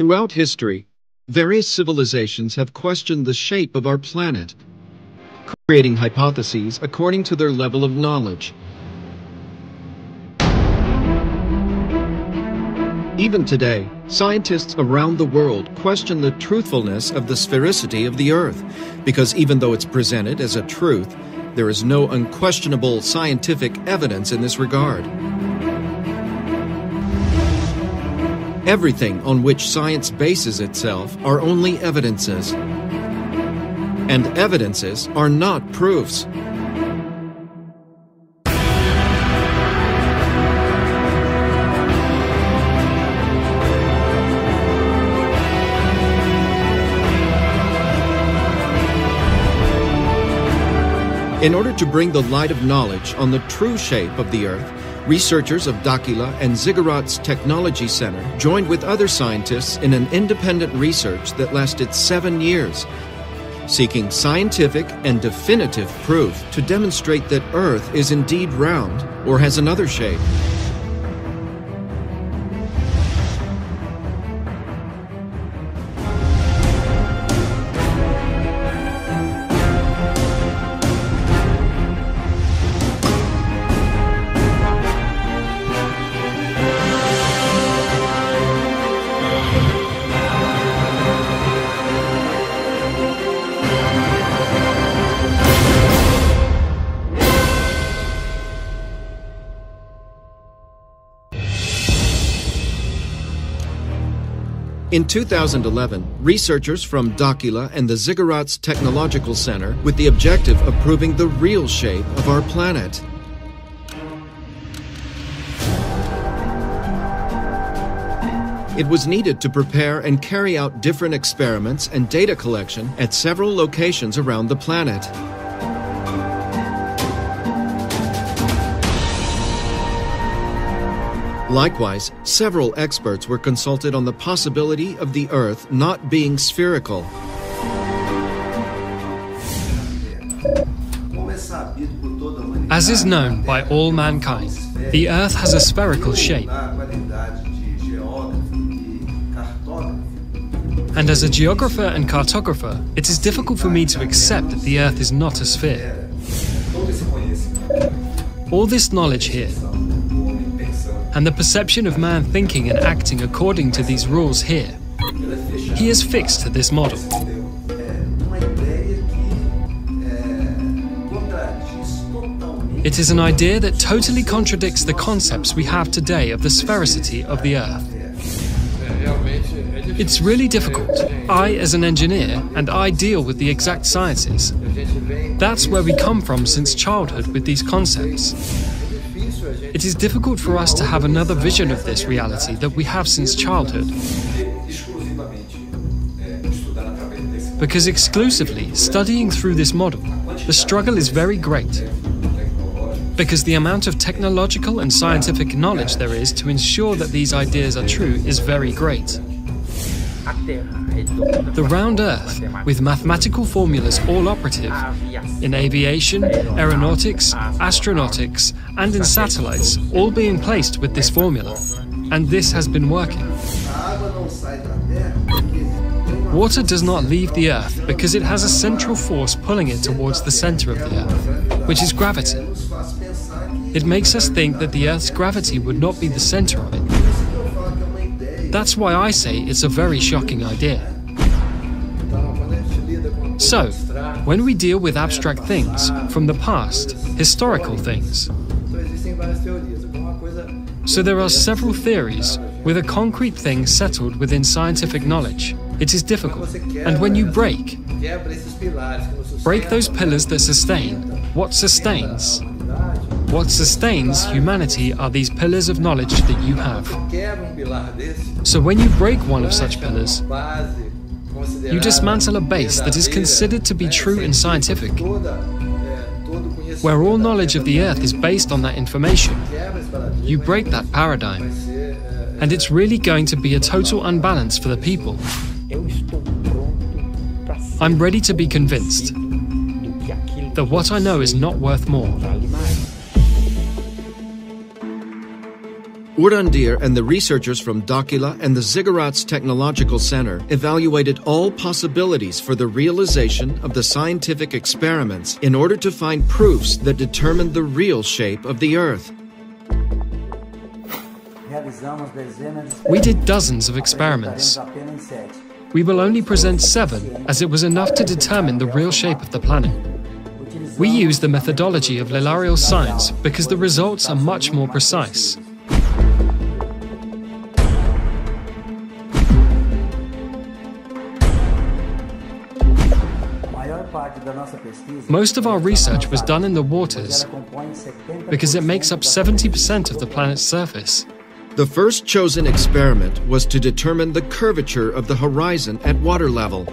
Throughout history, various civilizations have questioned the shape of our planet, creating hypotheses according to their level of knowledge. Even today, scientists around the world question the truthfulness of the sphericity of the Earth, because even though it's presented as a truth, there is no unquestionable scientific evidence in this regard. Everything on which science bases itself are only evidences, and evidences are not proofs. In order to bring the light of knowledge on the true shape of the Earth, researchers of Dakila and Ziggurat's Technology Center joined with other scientists in an independent research that lasted 7 years, seeking scientific and definitive proof to demonstrate that Earth is indeed round or has another shape. In 2011, researchers from Dakila and the Ziggurat's Technological Center with the objective of proving the real shape of our planet. It was needed to prepare and carry out different experiments and data collection at several locations around the planet. Likewise, several experts were consulted on the possibility of the Earth not being spherical. As is known by all mankind, the Earth has a spherical shape. And as a geographer and cartographer, it is difficult for me to accept that the Earth is not a sphere. All this knowledge here, and the perception of man thinking and acting according to these rules here, he is fixed to this model. It is an idea that totally contradicts the concepts we have today of the sphericity of the Earth. It's really difficult. I, as an engineer, and I deal with the exact sciences. That's where we come from since childhood with these concepts. It is difficult for us to have another vision of this reality that we have since childhood. Because exclusively studying through this model, the struggle is very great. Because the amount of technological and scientific knowledge there is to ensure that these ideas are true is very great. The round Earth, with mathematical formulas all operative, in aviation, aeronautics, astronautics, and in satellites, all being placed with this formula, and this has been working. Water does not leave the Earth because it has a central force pulling it towards the center of the Earth, which is gravity. It makes us think that the Earth's gravity would not be the center of it. That's why I say it's a very shocking idea. So, when we deal with abstract things from the past, historical things, so there are several theories with a concrete thing settled within scientific knowledge. It is difficult. And when you break those pillars that sustain, what sustains? What sustains humanity are these pillars of knowledge that you have. So when you break one of such pillars, you dismantle a base that is considered to be true and scientific, where all knowledge of the Earth is based on that information. You break that paradigm, and it's really going to be a total unbalance for the people. I'm ready to be convinced that what I know is not worth more. Urandir and the researchers from Dakila and the Ziggurats Technological Center evaluated all possibilities for the realization of the scientific experiments in order to find proofs that determined the real shape of the Earth. We did dozens of experiments. We will only present 7, as it was enough to determine the real shape of the planet. We use the methodology of linear science because the results are much more precise. Most of our research was done in the waters because it makes up 70% of the planet's surface. The first chosen experiment was to determine the curvature of the horizon at water level.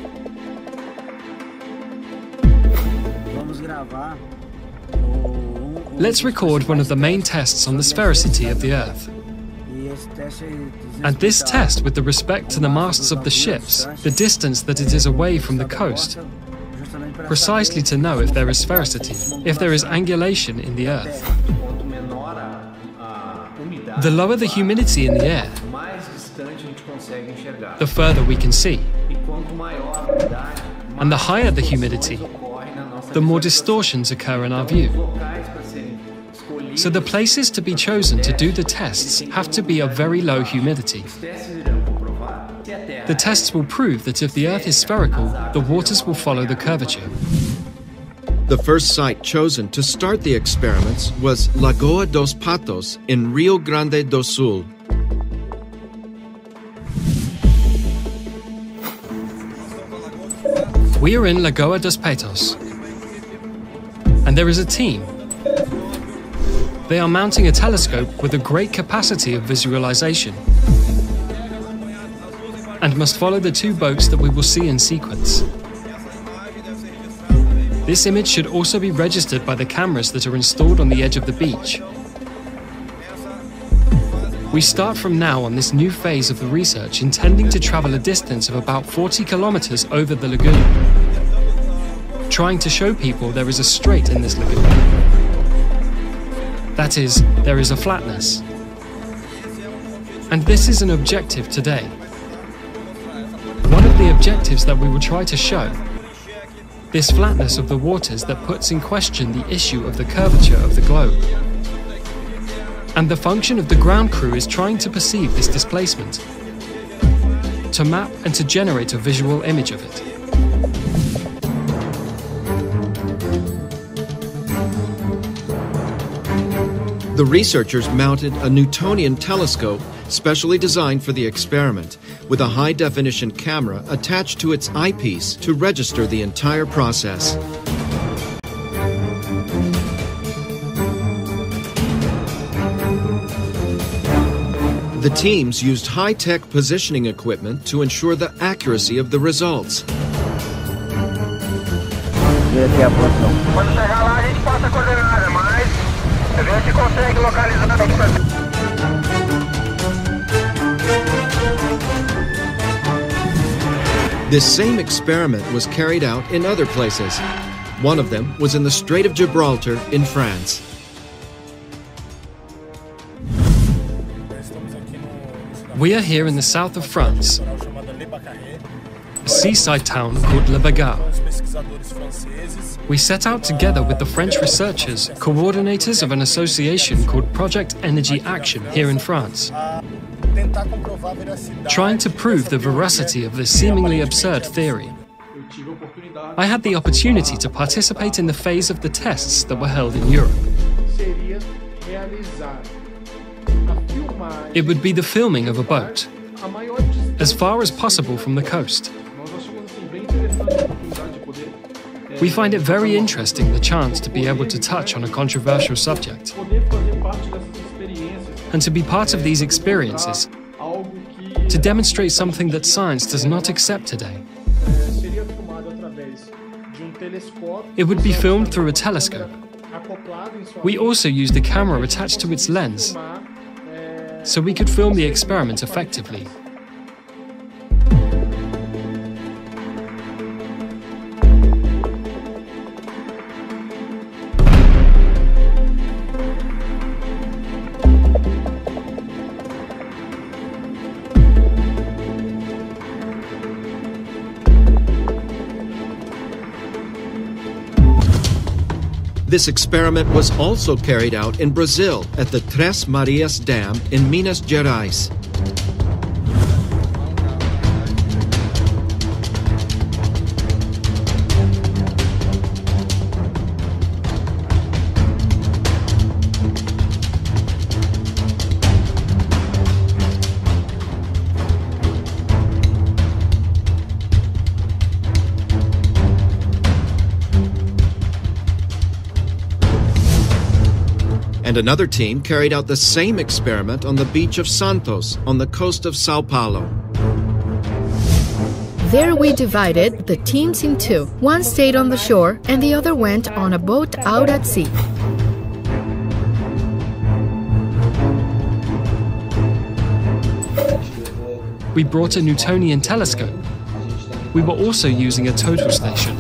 Let's record one of the main tests on the sphericity of the Earth. And this test with respect to the masts of the ships, the distance that it is away from the coast, precisely to know if there is sphericity, if there is angulation in the Earth. The lower the humidity in the air, the further we can see. And the higher the humidity, the more distortions occur in our view. So the places to be chosen to do the tests have to be of very low humidity. The tests will prove that if the Earth is spherical, the waters will follow the curvature. The first site chosen to start the experiments was Lagoa dos Patos in Rio Grande do Sul. We are in Lagoa dos Patos, and there is a team. They are mounting a telescope with a great capacity of visualization and must follow the 2 boats that we will see in sequence. This image should also be registered by the cameras that are installed on the edge of the beach. We start from now on this new phase of the research, intending to travel a distance of about 40 kilometers over the lagoon, trying to show people there is a strait in this lagoon. That is, there is a flatness. And this is an objective today. One of the objectives that we will try to show, this flatness of the waters that puts in question the issue of the curvature of the globe. And the function of the ground crew is trying to perceive this displacement, to map and to generate a visual image of it. The researchers mounted a Newtonian telescope specially designed for the experiment, with a high-definition camera attached to its eyepiece to register the entire process. The teams used high-tech positioning equipment to ensure the accuracy of the results. Quando chegar lá, a gente passa a coordenada, mas a gente consegue localizar aqui. This same experiment was carried out in other places. One of them was in the Strait of Gibraltar in France. We are here in the south of France, a seaside town called Le Bagarre. We set out together with the French researchers, coordinators of an association called Project Energy Action here in France, trying to prove the veracity of this seemingly absurd theory. I had the opportunity to participate in the phase of the tests that were held in Europe. It would be the filming of a boat, as far as possible from the coast. We find it very interesting the chance to be able to touch on a controversial subject, and to be part of these experiences, to demonstrate something that science does not accept today. It would be filmed through a telescope. We also used a camera attached to its lens, so we could film the experiment effectively. This experiment was also carried out in Brazil at the Três Marias Dam in Minas Gerais. And another team carried out the same experiment on the beach of Santos on the coast of Sao Paulo. There we divided the teams in two. One stayed on the shore and the other went on a boat out at sea. We brought a Newtonian telescope. We were also using a total station.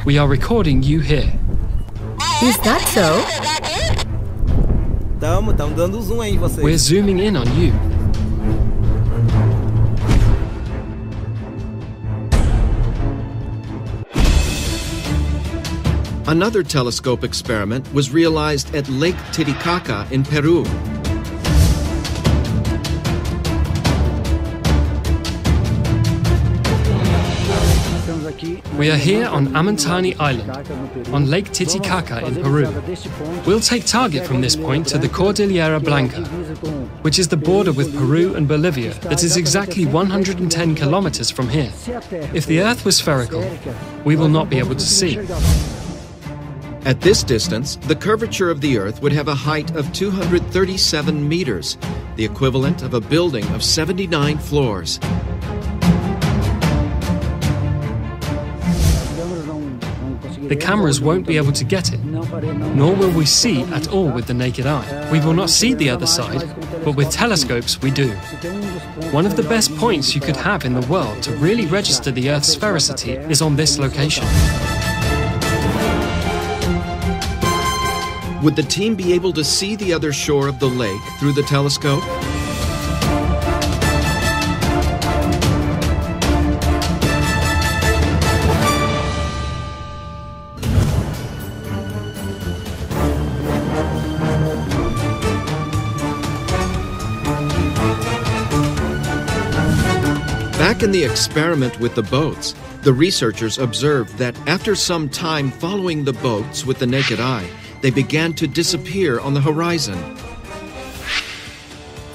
We are recording you here. Is that so? We're zooming in on you. Another telescope experiment was realized at Lake Titicaca in Peru. We are here on Amantani Island, on Lake Titicaca in Peru. We'll take target from this point to the Cordillera Blanca, which is the border with Peru and Bolivia that is exactly 110 kilometers from here. If the Earth was spherical, we will not be able to see. At this distance, the curvature of the Earth would have a height of 237 meters, the equivalent of a building of 79 floors. The cameras won't be able to get it, nor will we see at all with the naked eye. We will not see the other side, but with telescopes we do. One of the best points you could have in the world to really register the Earth's sphericity is on this location. Would the team be able to see the other shore of the lake through the telescope? Back in the experiment with the boats, the researchers observed that after some time following the boats with the naked eye, they began to disappear on the horizon.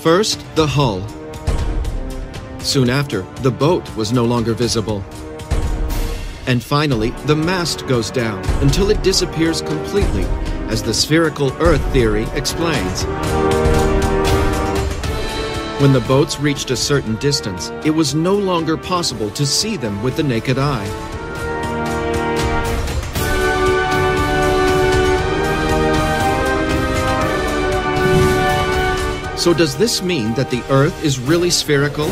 First, the hull. Soon after, the boat was no longer visible. And finally, the mast goes down until it disappears completely, as the spherical Earth theory explains. When the boats reached a certain distance, it was no longer possible to see them with the naked eye. So does this mean that the Earth is really spherical?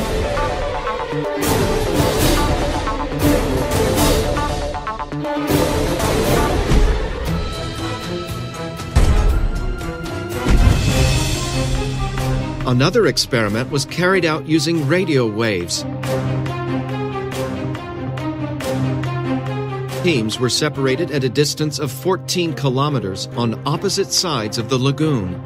Another experiment was carried out using radio waves. Teams were separated at a distance of 14 kilometers on opposite sides of the lagoon.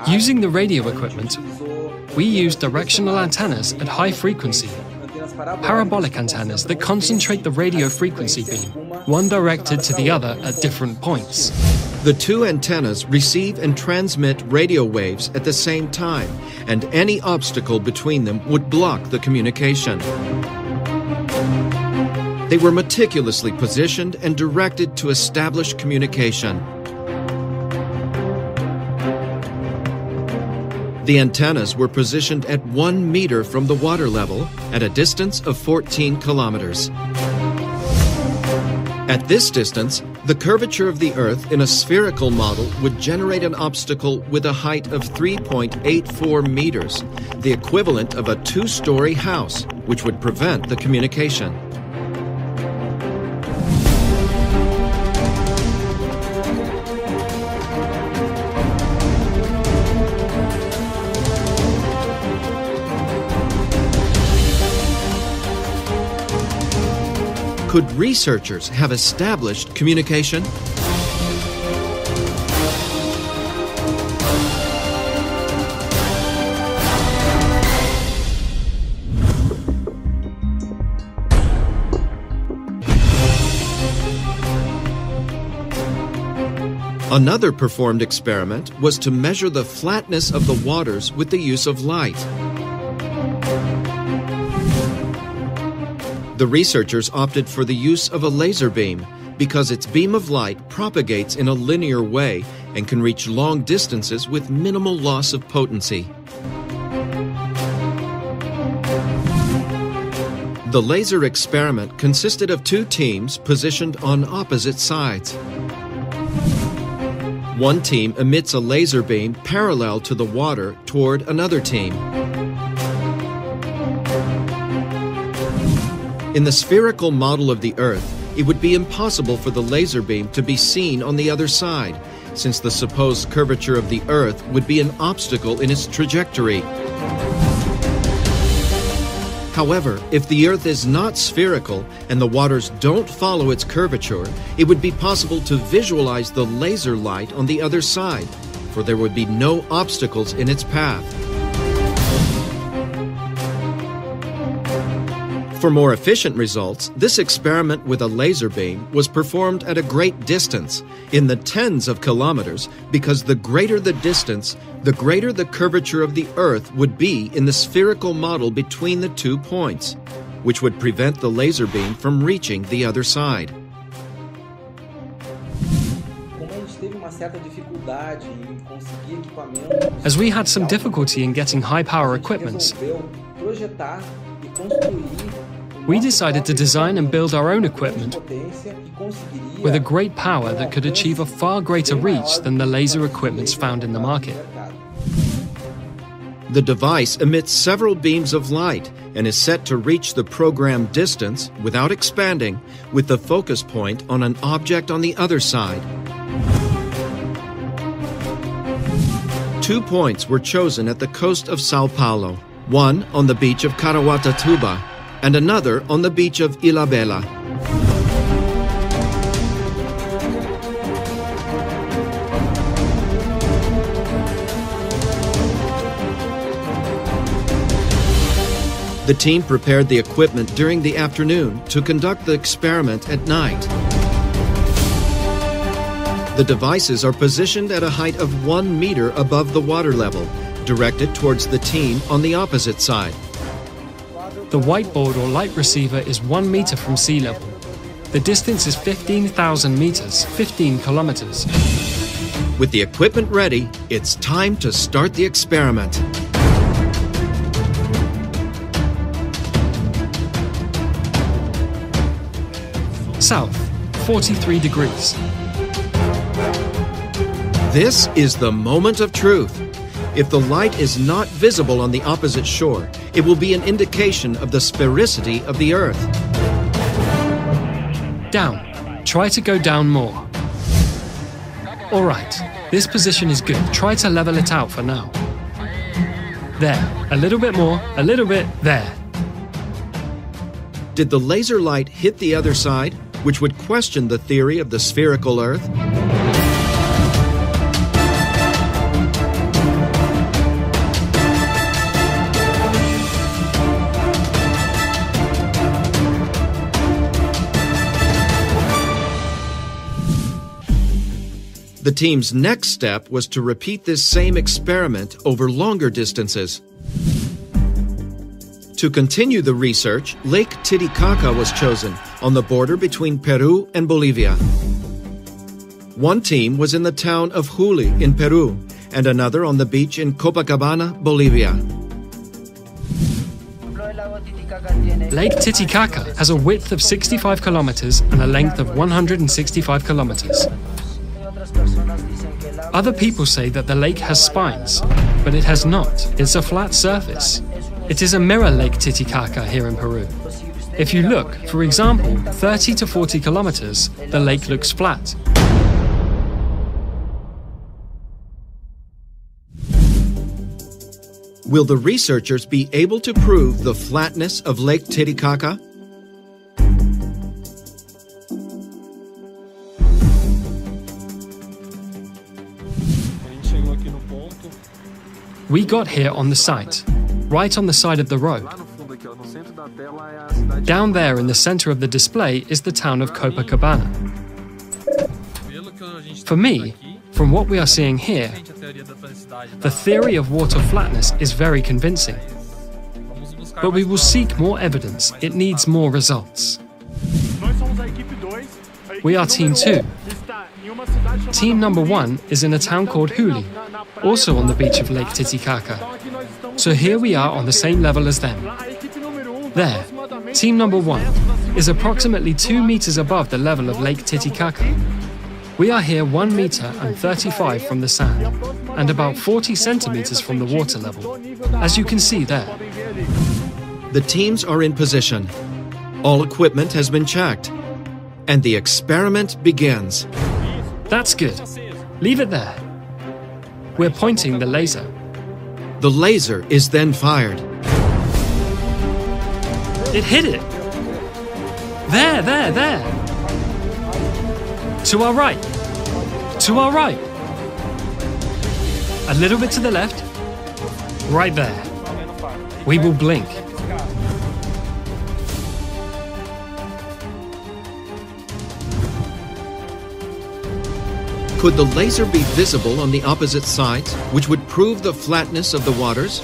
Using the radio equipment, we use directional antennas at high frequency, parabolic antennas that concentrate the radio frequency beam, one directed to the other at different points. The two antennas receive and transmit radio waves at the same time, and any obstacle between them would block the communication. They were meticulously positioned and directed to establish communication. The antennas were positioned at 1 meter from the water level at a distance of 14 kilometers. At this distance, The curvature of the Earth in a spherical model would generate an obstacle with a height of 3.84 meters, the equivalent of a two-story house, which would prevent the communication. Could researchers have established communication? Another performed experiment was to measure the flatness of the waters with the use of light. The researchers opted for the use of a laser beam because its beam of light propagates in a linear way and can reach long distances with minimal loss of potency. The laser experiment consisted of two teams positioned on opposite sides. One team emits a laser beam parallel to the water toward another team. In the spherical model of the Earth, it would be impossible for the laser beam to be seen on the other side, since the supposed curvature of the Earth would be an obstacle in its trajectory. However, if the Earth is not spherical and the waters don't follow its curvature, it would be possible to visualize the laser light on the other side, for there would be no obstacles in its path. For more efficient results, this experiment with a laser beam was performed at a great distance, in the tens of kilometers, because the greater the distance, the greater the curvature of the Earth would be in the spherical model between the 2 points, which would prevent the laser beam from reaching the other side. As we had some difficulty in getting high-power equipment, we decided to design and build our own equipment with a great power that could achieve a far greater reach than the laser equipments found in the market. The device emits several beams of light and is set to reach the programmed distance without expanding, with the focus point on an object on the other side. 2 points were chosen at the coast of Sao Paulo, one on the beach of Caraguatatuba and another on the beach of Ilhabela. The team prepared the equipment during the afternoon to conduct the experiment at night. The devices are positioned at a height of 1 meter above the water level, directed towards the team on the opposite side. The whiteboard or light receiver is 1 meter from sea level. The distance is 15,000 meters, 15 kilometers. With the equipment ready, it's time to start the experiment. South, 43 degrees. This is the moment of truth. If the light is not visible on the opposite shore, it will be an indication of the sphericity of the Earth. Down. Try to go down more. All right, this position is good. Try to level it out for now. There. A little bit more. A little bit. There. Did the laser light hit the other side, which would question the theory of the spherical Earth? The team's next step was to repeat this same experiment over longer distances. To continue the research, Lake Titicaca was chosen on the border between Peru and Bolivia. One team was in the town of Juli in Peru, and another on the beach in Copacabana, Bolivia. Lake Titicaca has a width of 65 kilometers and a length of 165 kilometers. Other people say that the lake has spines, but it has not. It's a flat surface. It is a mirror Lake Titicaca here in Peru. If you look, for example, 30 to 40 kilometers, the lake looks flat. Will the researchers be able to prove the flatness of Lake Titicaca? We got here on the site, right on the side of the road. Down there in the center of the display is the town of Copacabana. For me, from what we are seeing here, the theory of water flatness is very convincing. But we will seek more evidence. It needs more results. We are Team 2. Team number 1 is in a town called Juli, also on the beach of Lake Titicaca. So here we are on the same level as them. There, team number 1 is approximately 2 meters above the level of Lake Titicaca. We are here 1 meter and 35 from the sand, and about 40 centimeters from the water level, as you can see there. The teams are in position. All equipment has been checked, and the experiment begins. That's good. Leave it there. We're pointing the laser. The laser is then fired. It hit it. There. To our right. To our right. A little bit to the left. Right there. We will blink. Could the laser be visible on the opposite sides, which would prove the flatness of the waters?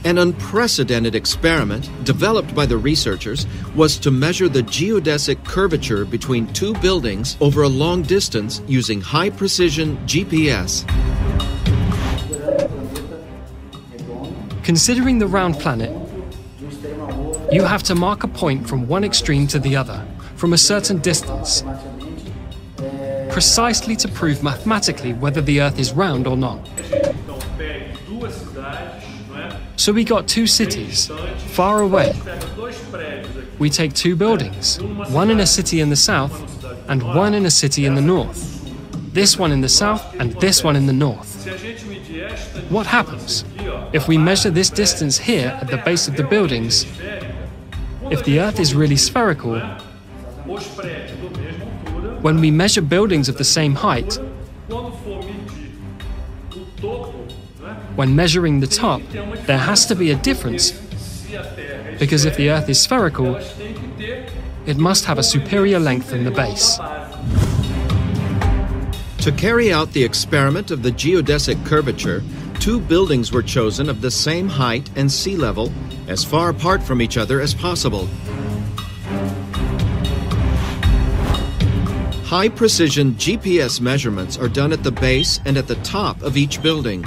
An unprecedented experiment developed by the researchers was to measure the geodesic curvature between 2 buildings over a long distance using high-precision GPS. Considering the round planet, you have to mark a point from one extreme to the other, from a certain distance, precisely to prove mathematically whether the Earth is round or not. So we got 2 cities, far away. We take 2 buildings, one in a city in the south and one in a city in the north. This one in the south and this one in the north. What happens? If we measure this distance here at the base of the buildings, if the Earth is really spherical, when we measure buildings of the same height, when measuring the top, there has to be a difference, because if the Earth is spherical, it must have a superior length than the base. To carry out the experiment of the geodesic curvature, 2 buildings were chosen of the same height and sea level, as far apart from each other as possible. High-precision GPS measurements are done at the base and at the top of each building.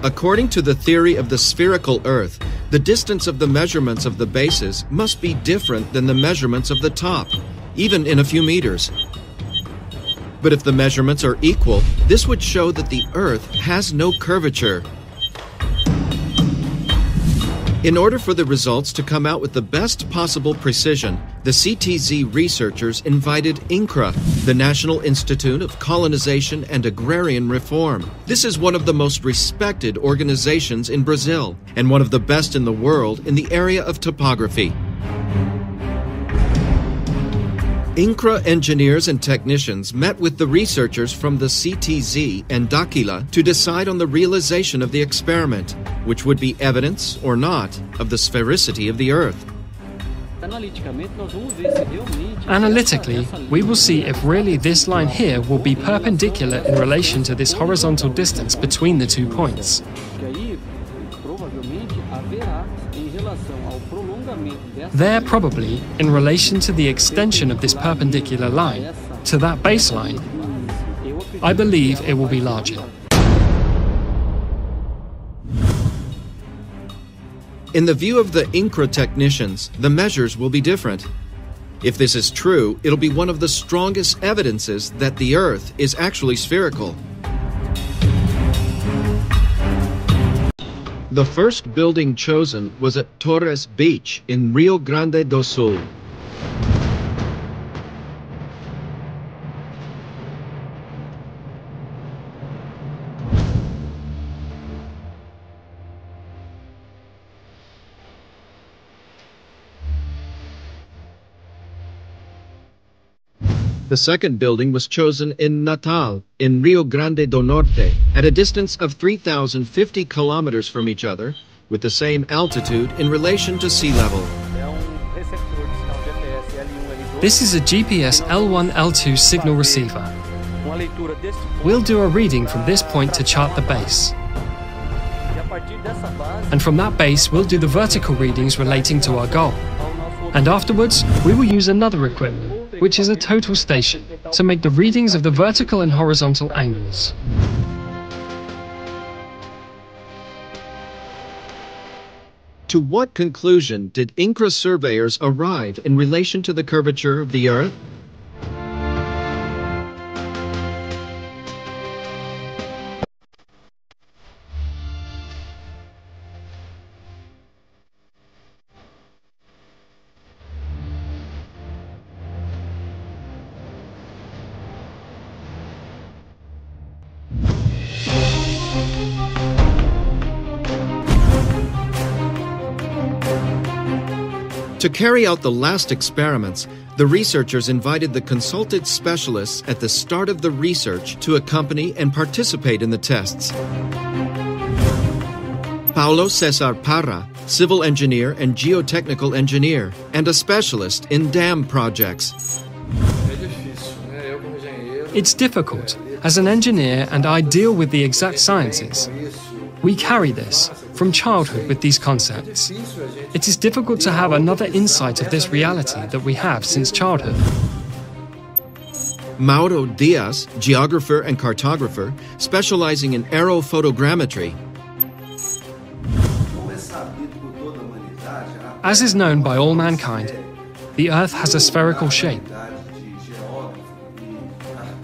According to the theory of the spherical Earth, the distance of the measurements of the bases must be different than the measurements of the top, even in a few meters. But if the measurements are equal, this would show that the Earth has no curvature. In order for the results to come out with the best possible precision, the CTZ researchers invited INCRA, the National Institute of Colonization and Agrarian Reform. This is one of the most respected organizations in Brazil and one of the best in the world in the area of topography. INCRA engineers and technicians met with the researchers from the CTZ and Daquila to decide on the realization of the experiment, which would be evidence, or not, of the sphericity of the Earth. Analytically, we will see if really this line here will be perpendicular in relation to this horizontal distance between the 2 points. There probably, in relation to the extension of this perpendicular line to that baseline, I believe it will be larger. In the view of the INCRA technicians, the measures will be different. If this is true, it'll be one of the strongest evidences that the Earth is actually spherical. The first building chosen was at Torres Beach in Rio Grande do Sul. The second building was chosen in Natal, in Rio Grande do Norte, at a distance of 3,050 kilometers from each other, with the same altitude in relation to sea level. This is a GPS L1, L2 signal receiver. We'll do a reading from this point to chart the base. And from that base, we'll do the vertical readings relating to our goal. And afterwards, we will use another equipment, which is a total station, to make the readings of the vertical and horizontal angles. To what conclusion did INCRA surveyors arrive in relation to the curvature of the Earth? To carry out the last experiments, the researchers invited the consulted specialists at the start of the research to accompany and participate in the tests. Paulo Cesar Parra, civil engineer and geotechnical engineer, and a specialist in dam projects. It's difficult. As an engineer, and I deal with the exact sciences. We carry this from childhood with these concepts. It is difficult to have another insight of this reality that we have since childhood. Mauro Diaz, geographer and cartographer, specializing in aerophotogrammetry. As is known by all mankind, the Earth has a spherical shape.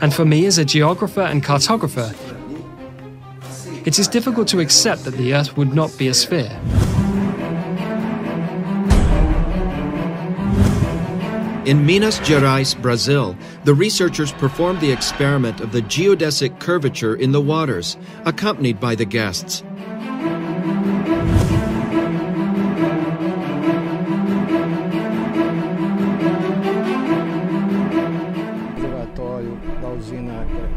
And for me as a geographer and cartographer, it is difficult to accept that the Earth would not be a sphere. In Minas Gerais, Brazil, the researchers performed the experiment of the geodesic curvature in the waters, accompanied by the guests.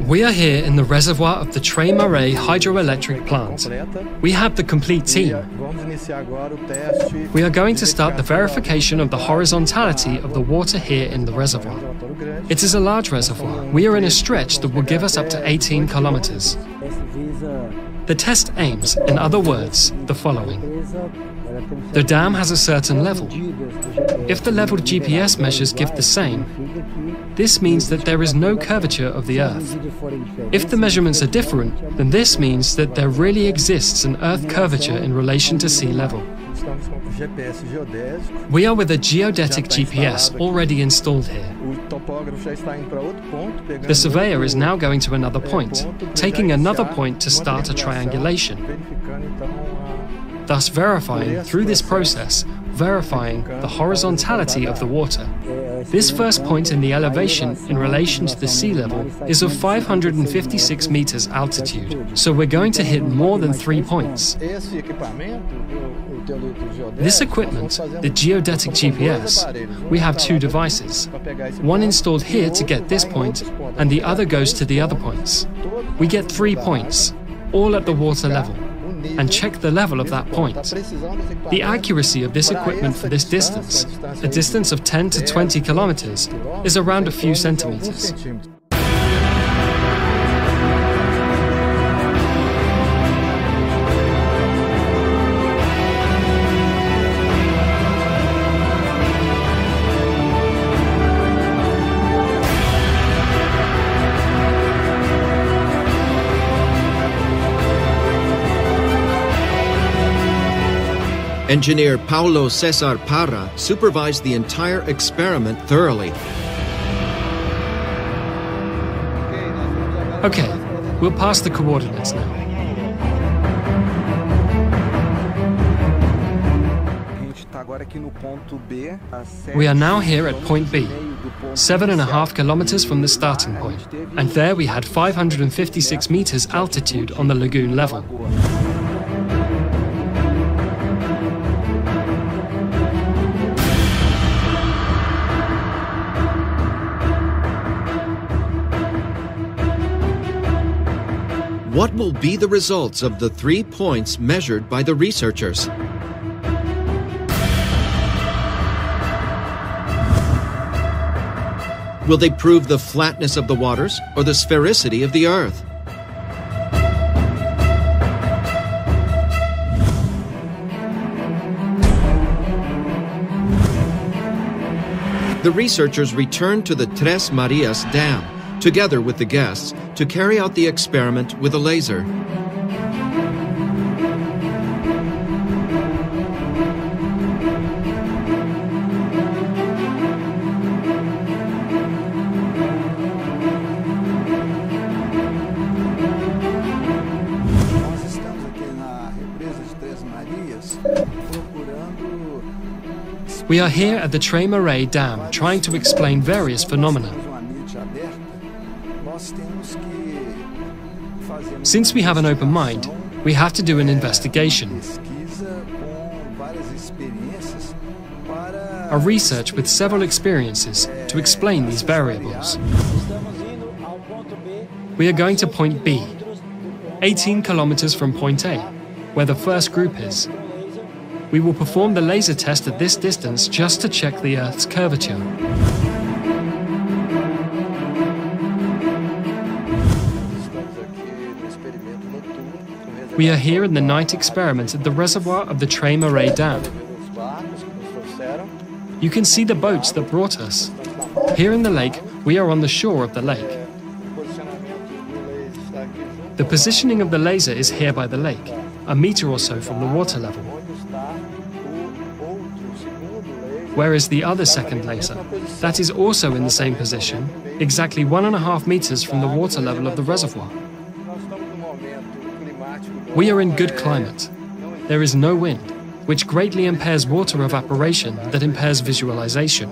We are here in the reservoir of the Três Marés hydroelectric plant. We have the complete team. We are going to start the verification of the horizontality of the water here in the reservoir. It is a large reservoir. We are in a stretch that will give us up to 18 kilometers. The test aims, in other words, the following. The dam has a certain level. If the level GPS measures give the same, this means that there is no curvature of the Earth. If the measurements are different, then this means that there really exists an Earth curvature in relation to sea level. We are with a geodetic GPS already installed here. The surveyor is now going to another point, taking another point to start a triangulation, thus verifying, through this process, verifying the horizontality of the water. This first point in the elevation in relation to the sea level is of 556 meters altitude, so we're going to hit more than 3 points. This equipment, the geodetic GPS, we have two devices. One installed here to get this point, and the other goes to the other points. We get 3 points, all at the water level, and check the level of that point. The accuracy of this equipment for this distance, a distance of 10 to 20 kilometers, is around a few centimeters. Engineer Paulo Cesar Parra supervised the entire experiment thoroughly. Okay, we'll pass the coordinates now. We are now here at point B, 7.5 kilometers from the starting point, and there we had 556 meters altitude on the lagoon level. What will be the results of the 3 points measured by the researchers? Will they prove the flatness of the waters or the sphericity of the Earth? The researchers returned to the Tres Marias Dam, together with the guests, to carry out the experiment with a laser. We are here at the Tres Marias Dam trying to explain various phenomena. Since we have an open mind, we have to do an investigation. A research with several experiences to explain these variables. We are going to point B, 18 kilometers from point A, where the first group is. We will perform the laser test at this distance just to check the Earth's curvature. We are here in the night experiment at the reservoir of the Tres Marias Dam. You can see the boats that brought us. Here in the lake, we are on the shore of the lake. The positioning of the laser is here by the lake, a meter or so from the water level. Whereas the other second laser, that is also in the same position, exactly 1.5 meters from the water level of the reservoir. We are in good climate. There is no wind, which greatly impairs water evaporation that impairs visualization.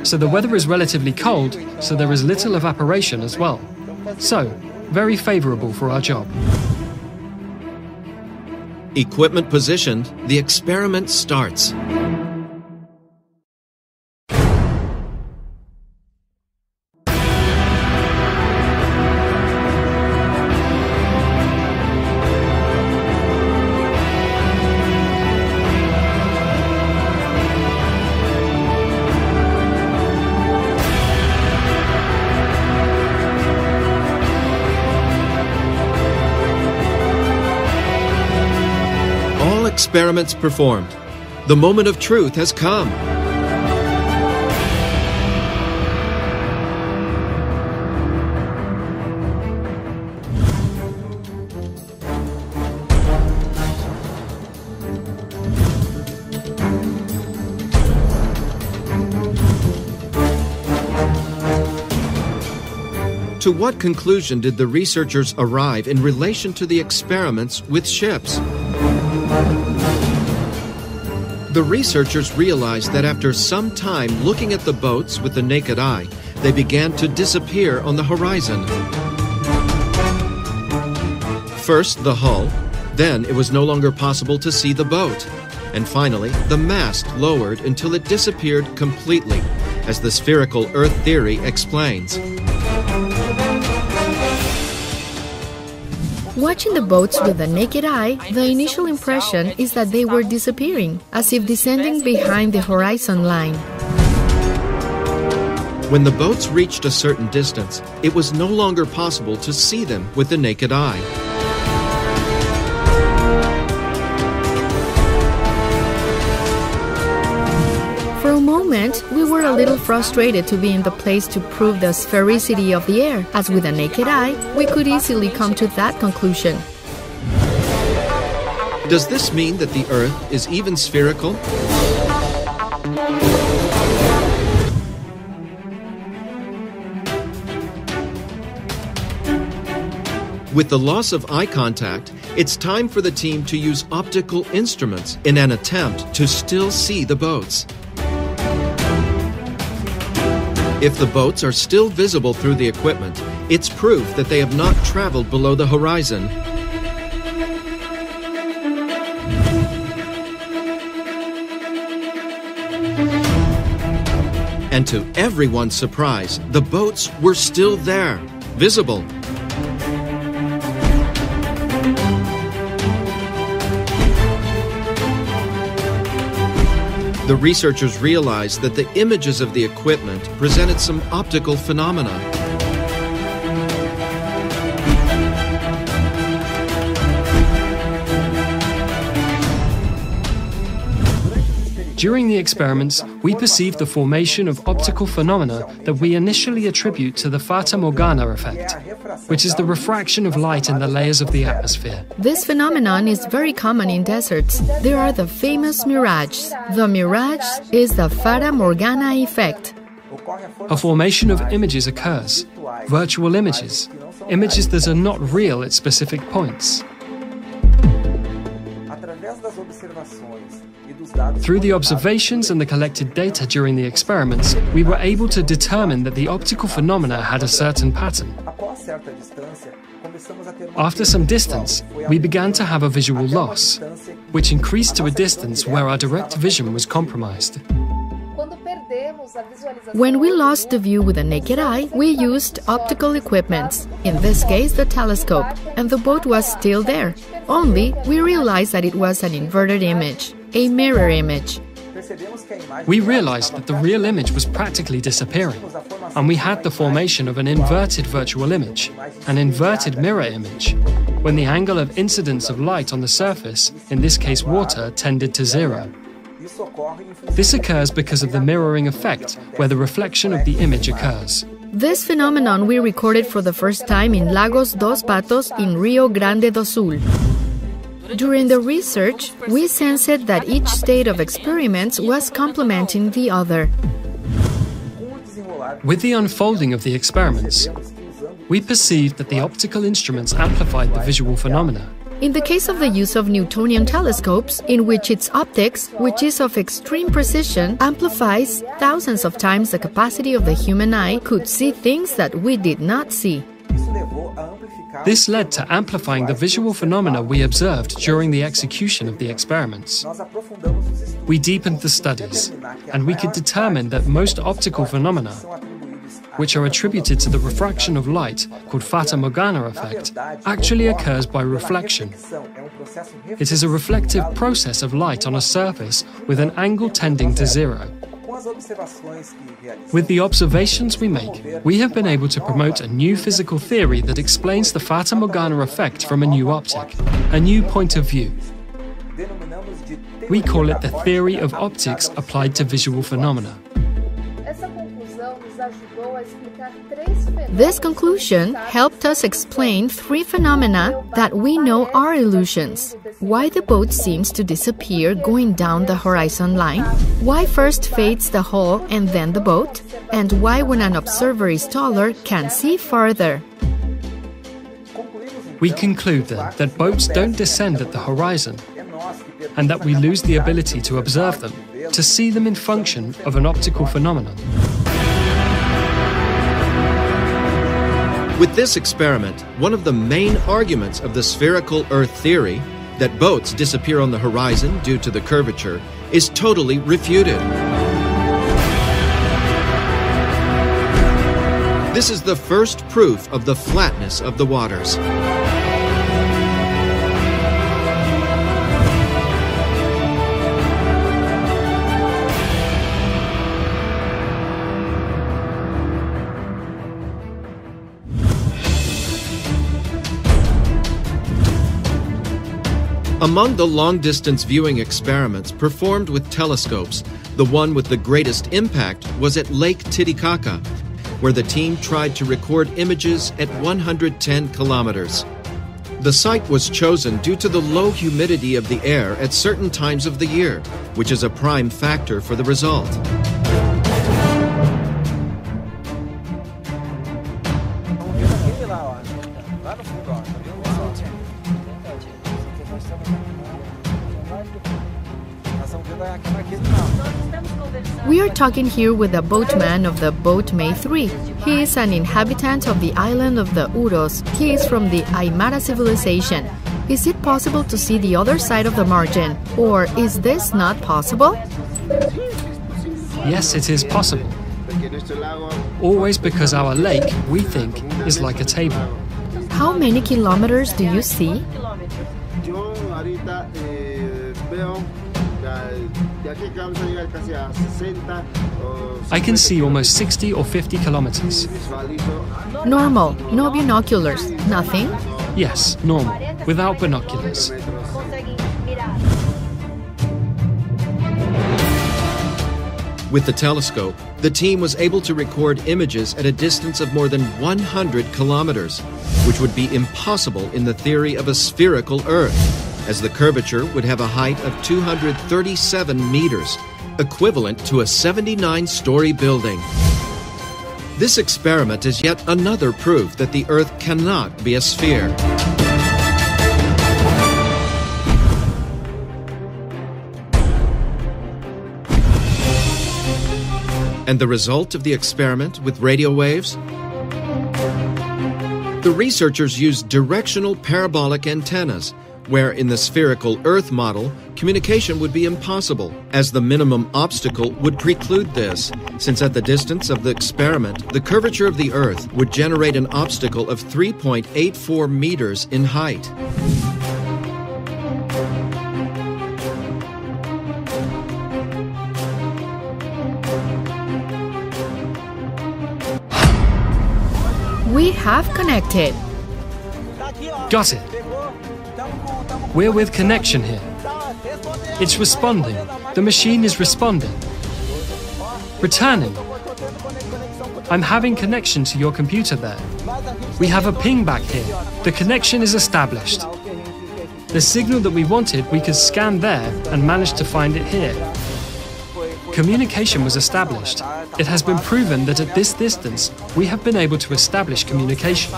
So the weather is relatively cold, so there is little evaporation as well. So, very favorable for our job. Equipment positioned, the experiment starts. Experiments performed. The moment of truth has come. To what conclusion did the researchers arrive in relation to the experiments with ships? The researchers realized that after some time looking at the boats with the naked eye, they began to disappear on the horizon. First the hull, then it was no longer possible to see the boat, and finally the mast lowered until it disappeared completely, as the spherical Earth theory explains. Watching the boats with the naked eye, the initial impression is that they were disappearing, as if descending behind the horizon line. When the boats reached a certain distance, it was no longer possible to see them with the naked eye. For a moment, we were a little frustrated to be in the place to prove the sphericity of the air, as with a naked eye, we could easily come to that conclusion. Does this mean that the Earth is even spherical? With the loss of eye contact, it's time for the team to use optical instruments in an attempt to still see the boats. If the boats are still visible through the equipment, it's proof that they have not traveled below the horizon. And to everyone's surprise, the boats were still there, visible. The researchers realized that the images of the equipment presented some optical phenomena. During the experiments, we perceived the formation of optical phenomena that we initially attribute to the Fata Morgana effect, which is the refraction of light in the layers of the atmosphere. This phenomenon is very common in deserts. There are the famous mirages. The mirage is the Fata Morgana effect. A formation of images occurs, virtual images, images that are not real at specific points. Through the observations and the collected data during the experiments, we were able to determine that the optical phenomena had a certain pattern. After some distance, we began to have a visual loss, which increased to a distance where our direct vision was compromised. When we lost the view with the naked eye, we used optical equipments, in this case the telescope, and the boat was still there. Only, we realized that it was an inverted image, a mirror image. We realized that the real image was practically disappearing, and we had the formation of an inverted virtual image, an inverted mirror image, when the angle of incidence of light on the surface, in this case water, tended to zero. This occurs because of the mirroring effect, where the reflection of the image occurs. This phenomenon we recorded for the first time in Lagos dos Patos in Rio Grande do Sul. During the research, we sensed that each state of experiments was complementing the other. With the unfolding of the experiments, we perceived that the optical instruments amplified the visual phenomena. In the case of the use of Newtonian telescopes, in which its optics, which is of extreme precision, amplifies thousands of times the capacity of the human eye, could see things that we did not see. This led to amplifying the visual phenomena we observed during the execution of the experiments. We deepened the studies, and we could determine that most optical phenomena, which are attributed to the refraction of light, called Fata Morgana effect, actually occurs by reflection. It is a reflective process of light on a surface with an angle tending to zero. With the observations we make, we have been able to promote a new physical theory that explains the Fata Morgana effect from a new optic, a new point of view. We call it the theory of optics applied to visual phenomena. This conclusion helped us explain three phenomena that we know are illusions. Why the boat seems to disappear going down the horizon line, why first fades the hull and then the boat, and why when an observer is taller can see farther. We conclude then that boats don't descend at the horizon, and that we lose the ability to observe them, to see them in function of an optical phenomenon. With this experiment, one of the main arguments of the spherical Earth theory, that boats disappear on the horizon due to the curvature, is totally refuted. This is the first proof of the flatness of the waters. Among the long-distance viewing experiments performed with telescopes, the one with the greatest impact was at Lake Titicaca, where the team tried to record images at 110 kilometers. The site was chosen due to the low humidity of the air at certain times of the year, which is a prime factor for the result. We are talking here with a boatman of the boat May 3. He is an inhabitant of the island of the Uros. He is from the Aymara civilization. Is it possible to see the other side of the margin? Or is this not possible? Yes, it is possible. Always because our lake, we think, is like a table. How many kilometers do you see? I can see almost 60 or 50 kilometers. Normal, no binoculars, nothing? Yes, normal, without binoculars. With the telescope, the team was able to record images at a distance of more than 100 kilometers, which would be impossible in the theory of a spherical Earth, as the curvature would have a height of 237 meters, equivalent to a 79-story building. This experiment is yet another proof that the Earth cannot be a sphere. And the result of the experiment with radio waves? The researchers used directional parabolic antennas, where in the spherical Earth model, communication would be impossible, as the minimum obstacle would preclude this, since at the distance of the experiment, the curvature of the Earth would generate an obstacle of 3.84 meters in height. We have connected. Got it. We're with connection here. It's responding. The machine is responding. Returning. I'm having connection to your computer there. We have a ping back here. The connection is established. The signal that we wanted, we could scan there and managed to find it here. Communication was established. It has been proven that at this distance, we have been able to establish communication.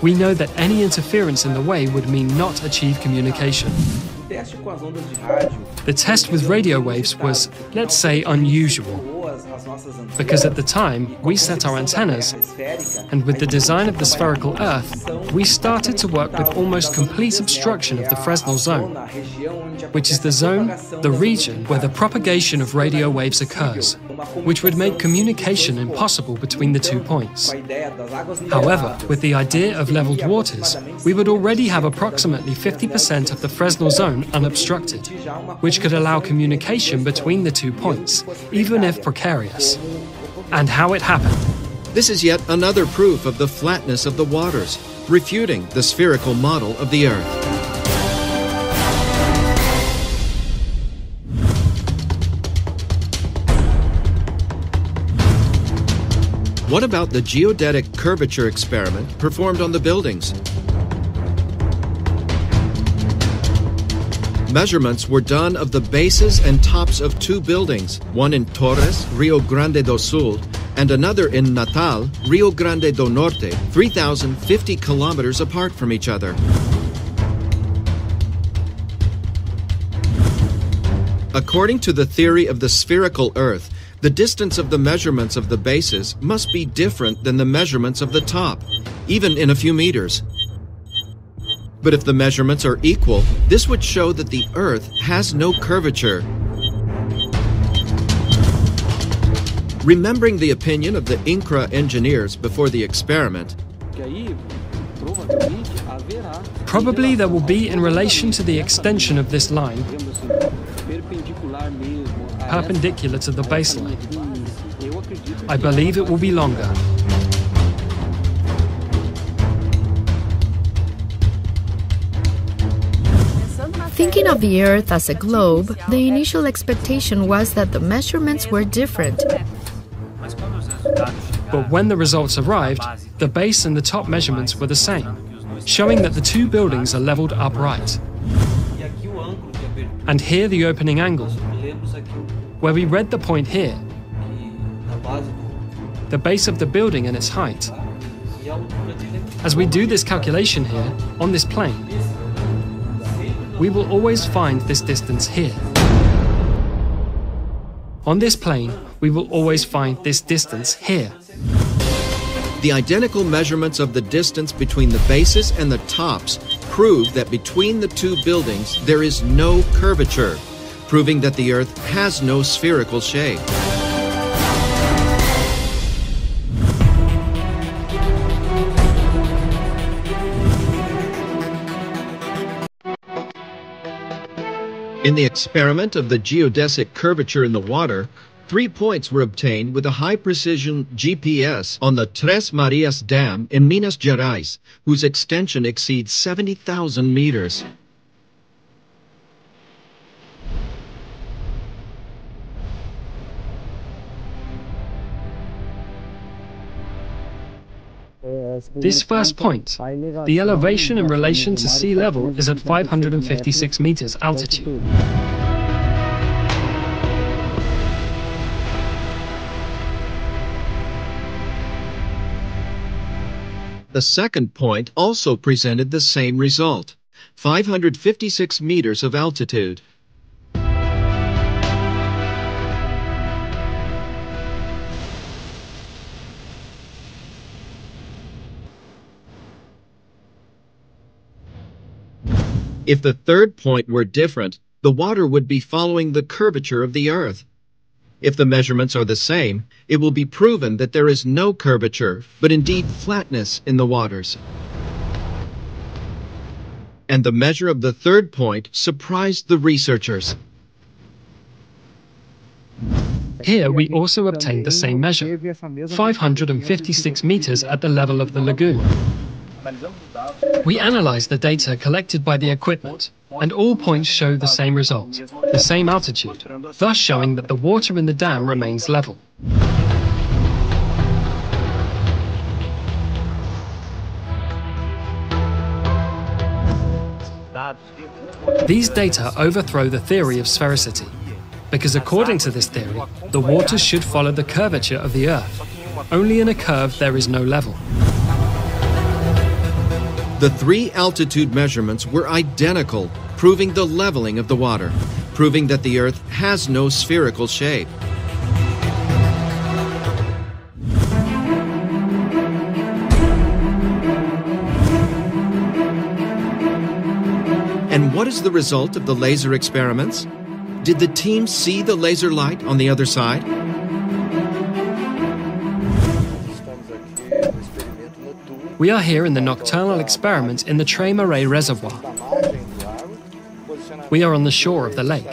We know that any interference in the way would mean not achieve communication. The test with radio waves was, let's say, unusual, because at the time we set our antennas, and with the design of the spherical Earth, we started to work with almost complete obstruction of the Fresnel zone, which is the zone, the region where the propagation of radio waves occurs, which would make communication impossible between the 2 points. However, with the idea of leveled waters, we would already have approximately 50% of the Fresnel zone unobstructed, which could allow communication between the 2 points, even if precarious. And how it happened. This is yet another proof of the flatness of the waters, refuting the spherical model of the Earth. What about the geodetic curvature experiment performed on the buildings? Measurements were done of the bases and tops of 2 buildings, one in Torres, Rio Grande do Sul, and another in Natal, Rio Grande do Norte, 3,050 kilometers apart from each other. According to the theory of the spherical Earth, the distance of the measurements of the bases must be different than the measurements of the top, even in a few meters. But if the measurements are equal, this would show that the Earth has no curvature. Remembering the opinion of the INCRA engineers before the experiment, probably there will be in relation to the extension of this line, perpendicular to the baseline. I believe it will be longer. Thinking of the Earth as a globe, the initial expectation was that the measurements were different. But when the results arrived, the base and the top measurements were the same. showing that the two buildings are leveled upright. And here the opening angle, where we read the point here, the base of the building and its height. As we do this calculation here, on this plane, we will always find this distance here. On this plane, we will always find this distance here. The identical measurements of the distance between the bases and the tops prove that between the two buildings there is no curvature, proving that the Earth has no spherical shape. In the experiment of the geodesic curvature in the water, 3 points were obtained with a high-precision GPS on the Tres Marias Dam in Minas Gerais, whose extension exceeds 70,000 meters. This first point, the elevation in relation to sea level is at 556 meters altitude. The second point also presented the same result, 556 meters of altitude. If the third point were different, the water would be following the curvature of the Earth. If the measurements are the same, it will be proven that there is no curvature, but indeed flatness in the waters. And the measure of the third point surprised the researchers. Here we also obtained the same measure, 556 meters at the level of the lagoon. We analyzed the data collected by the equipment, and all points show the same result, the same altitude, thus showing that the water in the dam remains level. These data overthrow the theory of sphericity, because according to this theory, the water should follow the curvature of the Earth. Only in a curve there is no level. The 3 altitude measurements were identical, proving the leveling of the water, proving that the Earth has no spherical shape. And what is the result of the laser experiments? Did the team see the laser light on the other side? We are here in the nocturnal experiment in the Tres Marias Reservoir. We are on the shore of the lake.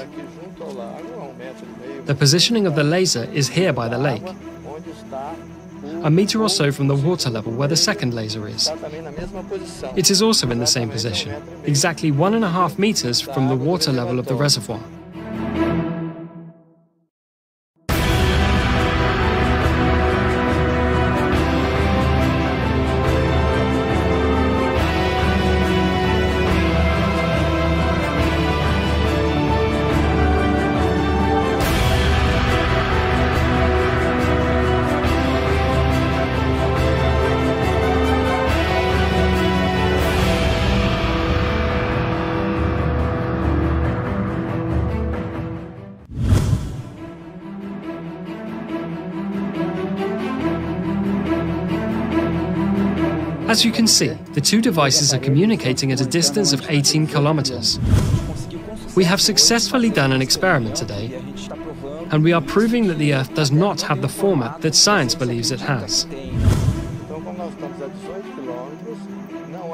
The positioning of the laser is here by the lake, a meter or so from the water level where the second laser is. It is also in the same position, exactly 1.5 meters from the water level of the reservoir. As you can see, the two devices are communicating at a distance of 18 kilometers. We have successfully done an experiment today, and we are proving that the Earth does not have the format that science believes it has.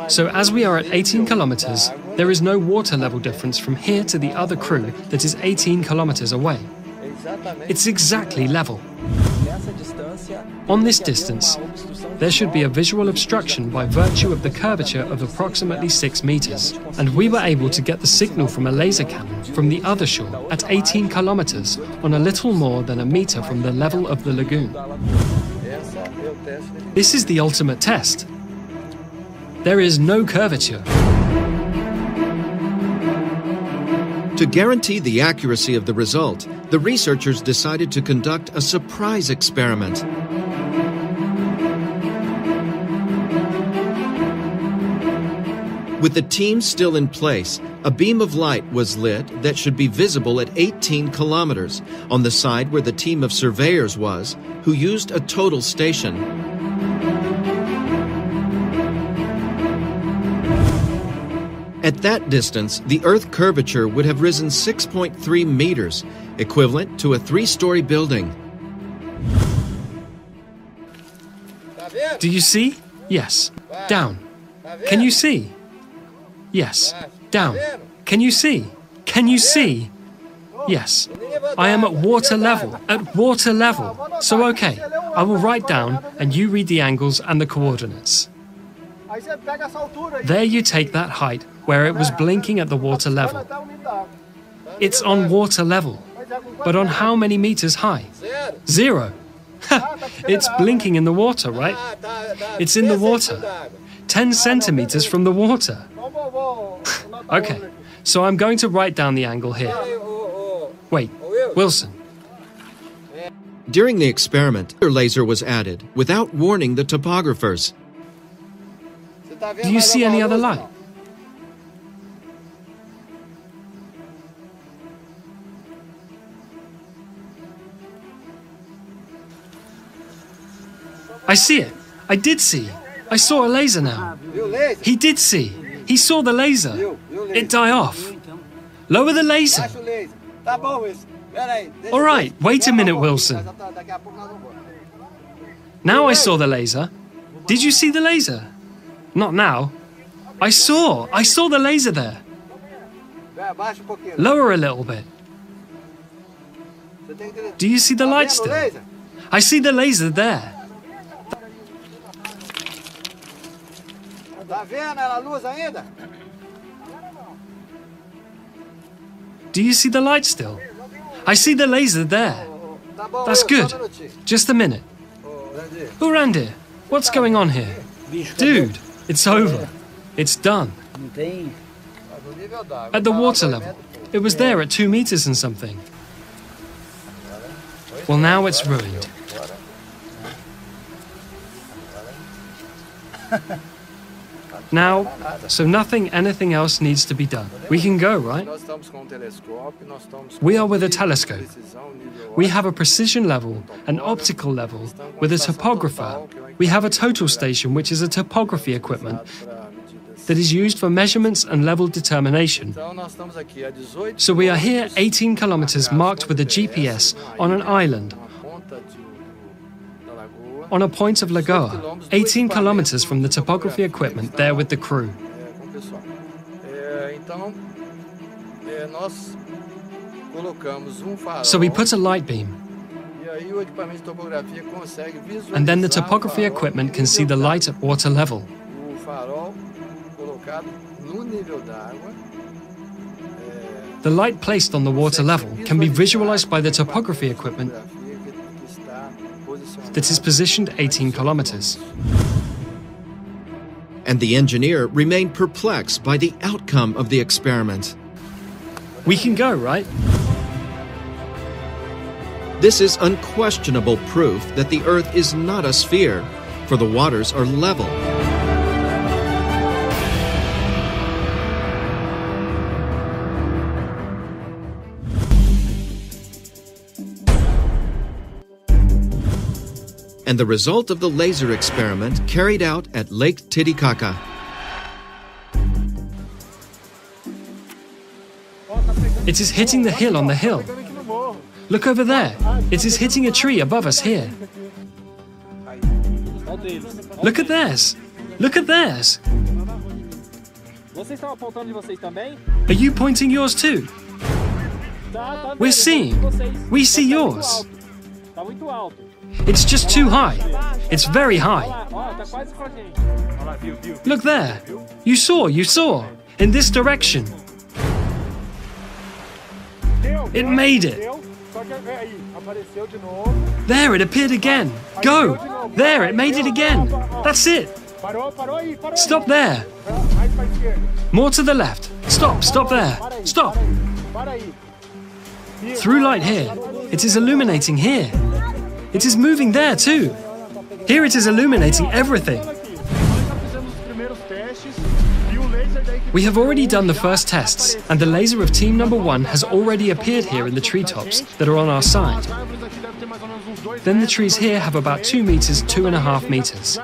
So as we are at 18 kilometers, there is no water level difference from here to the other crew that is 18 kilometers away. It's exactly level. On this distance, there should be a visual obstruction by virtue of the curvature of approximately 6 meters, and we were able to get the signal from a laser cannon from the other shore at 18 kilometers on a little more than a meter from the level of the lagoon. This is the ultimate test. There is no curvature. To guarantee the accuracy of the result, the researchers decided to conduct a surprise experiment. With the team still in place, a beam of light was lit that should be visible at 18 kilometers on the side where the team of surveyors was, who used a total station. At that distance, the Earth curvature would have risen 6.3 meters, equivalent to a 3-story building. Do you see? Yes. Down. Can you see? Yes. Down. Can you see? Can you see? Yes. I am at water level. At water level. So okay, I will write down and you read the angles and the coordinates. There you take that height where it was blinking at the water level. It's on water level. But on how many meters high? 0. It's blinking in the water, right? It's in the water. 10 centimeters from the water. Okay, so I'm going to write down the angle here. Wait, Wilson. During the experiment, a laser was added without warning the topographers. Do you see any other light? I see it. I did see. I saw a laser now. He did see. He saw the laser. It die off. Lower the laser. All right, wait a minute, Wilson. Now I saw the laser. Did you see the laser? Not now. I saw the laser there. Lower a little bit. Do you see the light still? I see the laser there. Do you see the light still? I see the laser there. That's good. Just a minute. Oh, Randy, what's going on here? Dude, it's over. It's done. At the water level. It was there at 2 meters and something. Well, now it's ruined. Now, so anything else needs to be done. We can go, right? We are with a telescope. We have a precision level, an optical level, with a topographer. We have a total station, which is a topography equipment that is used for measurements and level determination. So we are here 18 kilometers marked with a GPS on an island, on a point of Lagoa, 18 kilometers from the topography equipment there with the crew. So we put a light beam, and then the topography equipment can see the light at water level. The light placed on the water level can be visualized by the topography equipment that is positioned 18 kilometers. And the engineer remained perplexed by the outcome of the experiment. We can go, right? This is unquestionable proof that the Earth is not a sphere, for the waters are level. And the result of the laser experiment carried out at Lake Titicaca. It is hitting the hill on the hill. Look over there. It is hitting a tree above us here. Look at theirs. Look at theirs. Are you pointing yours too? We're seeing. We see yours. It's just too high. It's very high. Look there. You saw. In this direction. It made it. There, it appeared again. Go. There, it made it again. That's it. Stop there! More to the left. Stop there. Stop! Through light here. It is illuminating here. It is moving there too. Here it is illuminating everything. We have already done the first tests, and the laser of team number 1 has already appeared here in the treetops that are on our side. Then the trees here have about 2 meters, 2.5 meters.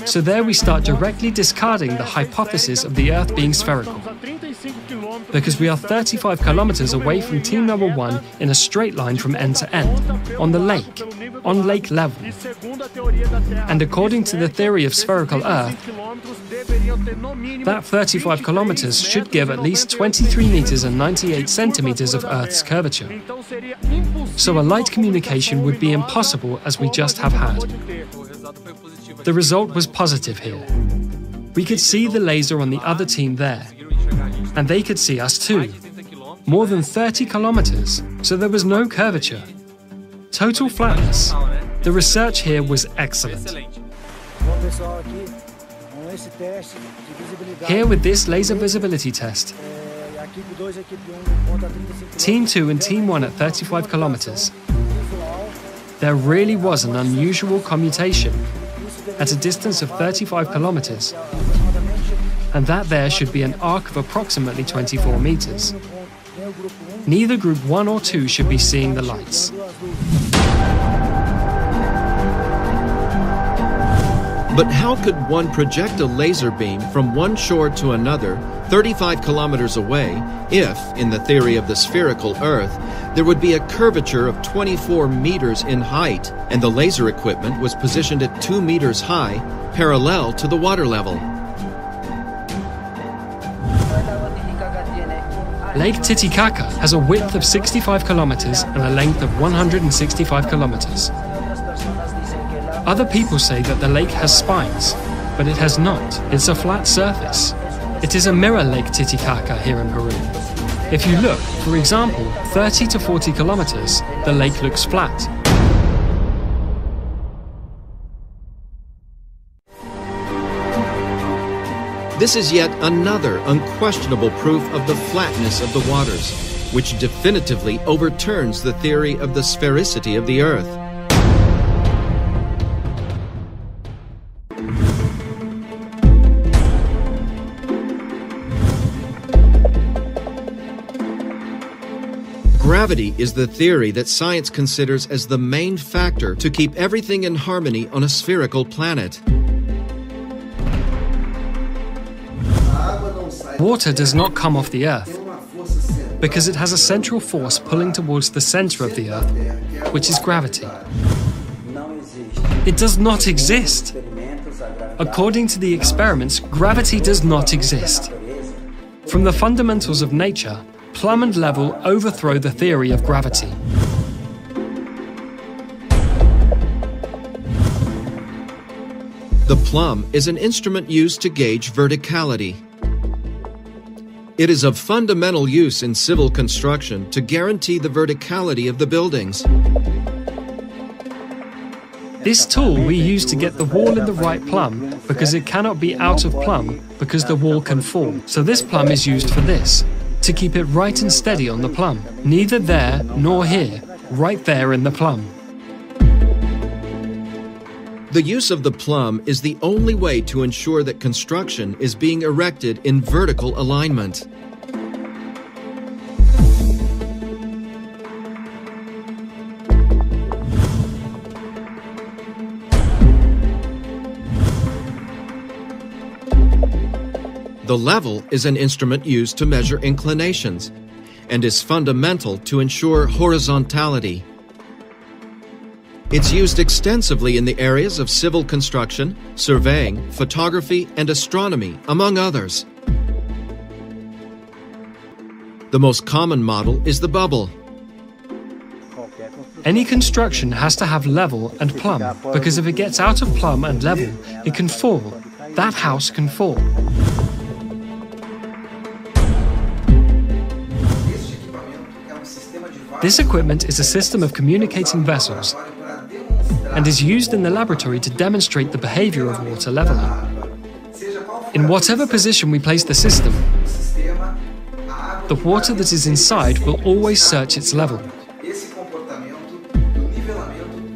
So there we start directly discarding the hypothesis of the Earth being spherical. Because we are 35 kilometers away from team number 1 in a straight line from end to end, on the lake, on lake level. And according to the theory of spherical Earth, that 35 kilometers should give at least 23 meters and 98 centimeters of Earth's curvature. So a light communication would be impossible as we just have had. The result was positive here. We could see the laser on the other team there. And they could see us too. More than 30 kilometers, so there was no curvature. Total flatness. The research here was excellent. Here with this laser visibility test, Team 2 and Team 1 at 35 kilometers. There really was an unusual commutation at a distance of 35 kilometers, and that there should be an arc of approximately 24 meters. Neither Group 1 or 2 should be seeing the lights. But how could one project a laser beam from one shore to another, 35 kilometers away, if, in the theory of the spherical Earth, there would be a curvature of 24 meters in height, and the laser equipment was positioned at 2 meters high, parallel to the water level? Lake Titicaca has a width of 65 kilometers and a length of 165 kilometers. Other people say that the lake has spines, but it has not. It's a flat surface. It is a mirror Lake Titicaca here in Peru. If you look, for example, 30 to 40 kilometers, the lake looks flat. This is yet another unquestionable proof of the flatness of the waters, which definitively overturns the theory of the sphericity of the Earth. Gravity is the theory that science considers as the main factor to keep everything in harmony on a spherical planet. Water does not come off the Earth because it has a central force pulling towards the center of the Earth, which is gravity. It does not exist. According to the experiments, gravity does not exist. From the fundamentals of nature, plumb and level overthrow the theory of gravity. The plumb is an instrument used to gauge verticality. It is of fundamental use in civil construction to guarantee the verticality of the buildings. This tool we use to get the wall in the right plumb because it cannot be out of plumb because the wall can fall. So this plumb is used for this, to keep it right and steady on the plumb. Neither there nor here, right there in the plumb. The use of the plumb is the only way to ensure that construction is being erected in vertical alignment. The level is an instrument used to measure inclinations and is fundamental to ensure horizontality. It's used extensively in the areas of civil construction, surveying, photography, and astronomy, among others. The most common model is the bubble. Any construction has to have level and plumb, because if it gets out of plumb and level, it can fall. That house can fall. This equipment is a system of communicating vessels, and is used in the laboratory to demonstrate the behavior of water leveling. In whatever position we place the system, the water that is inside will always search its level.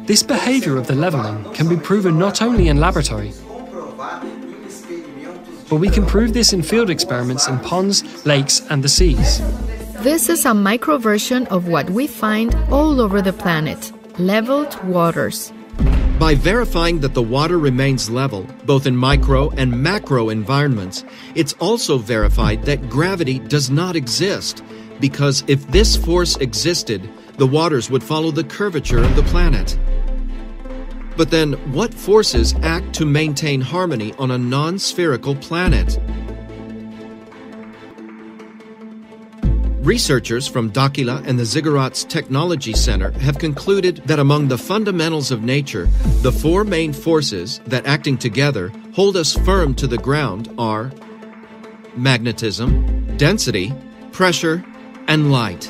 This behavior of the leveling can be proven not only in laboratory, but we can prove this in field experiments in ponds, lakes, and the seas. This is a micro version of what we find all over the planet: leveled waters. By verifying that the water remains level, both in micro and macro environments, it's also verified that gravity does not exist, because if this force existed, the waters would follow the curvature of the planet. But then, what forces act to maintain harmony on a non-spherical planet? Researchers from Dakila and the Ziggurats Technology Center have concluded that among the fundamentals of nature, the four main forces that, acting together, hold us firm to the ground are magnetism, density, pressure, and light.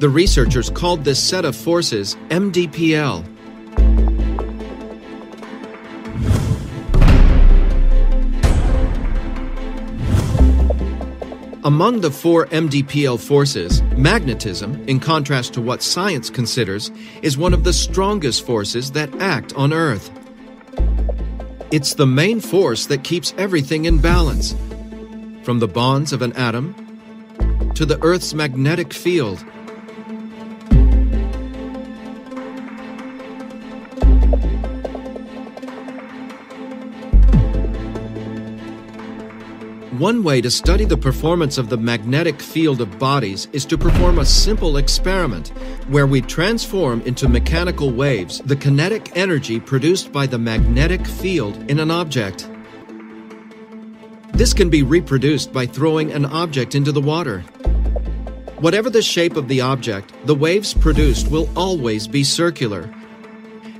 The researchers called this set of forces MDPL. Among the four MDPL forces, magnetism, in contrast to what science considers, is one of the strongest forces that act on Earth. It's the main force that keeps everything in balance, from the bonds of an atom to the Earth's magnetic field. One way to study the performance of the magnetic field of bodies is to perform a simple experiment where we transform into mechanical waves the kinetic energy produced by the magnetic field in an object. This can be reproduced by throwing an object into the water. Whatever the shape of the object, the waves produced will always be circular,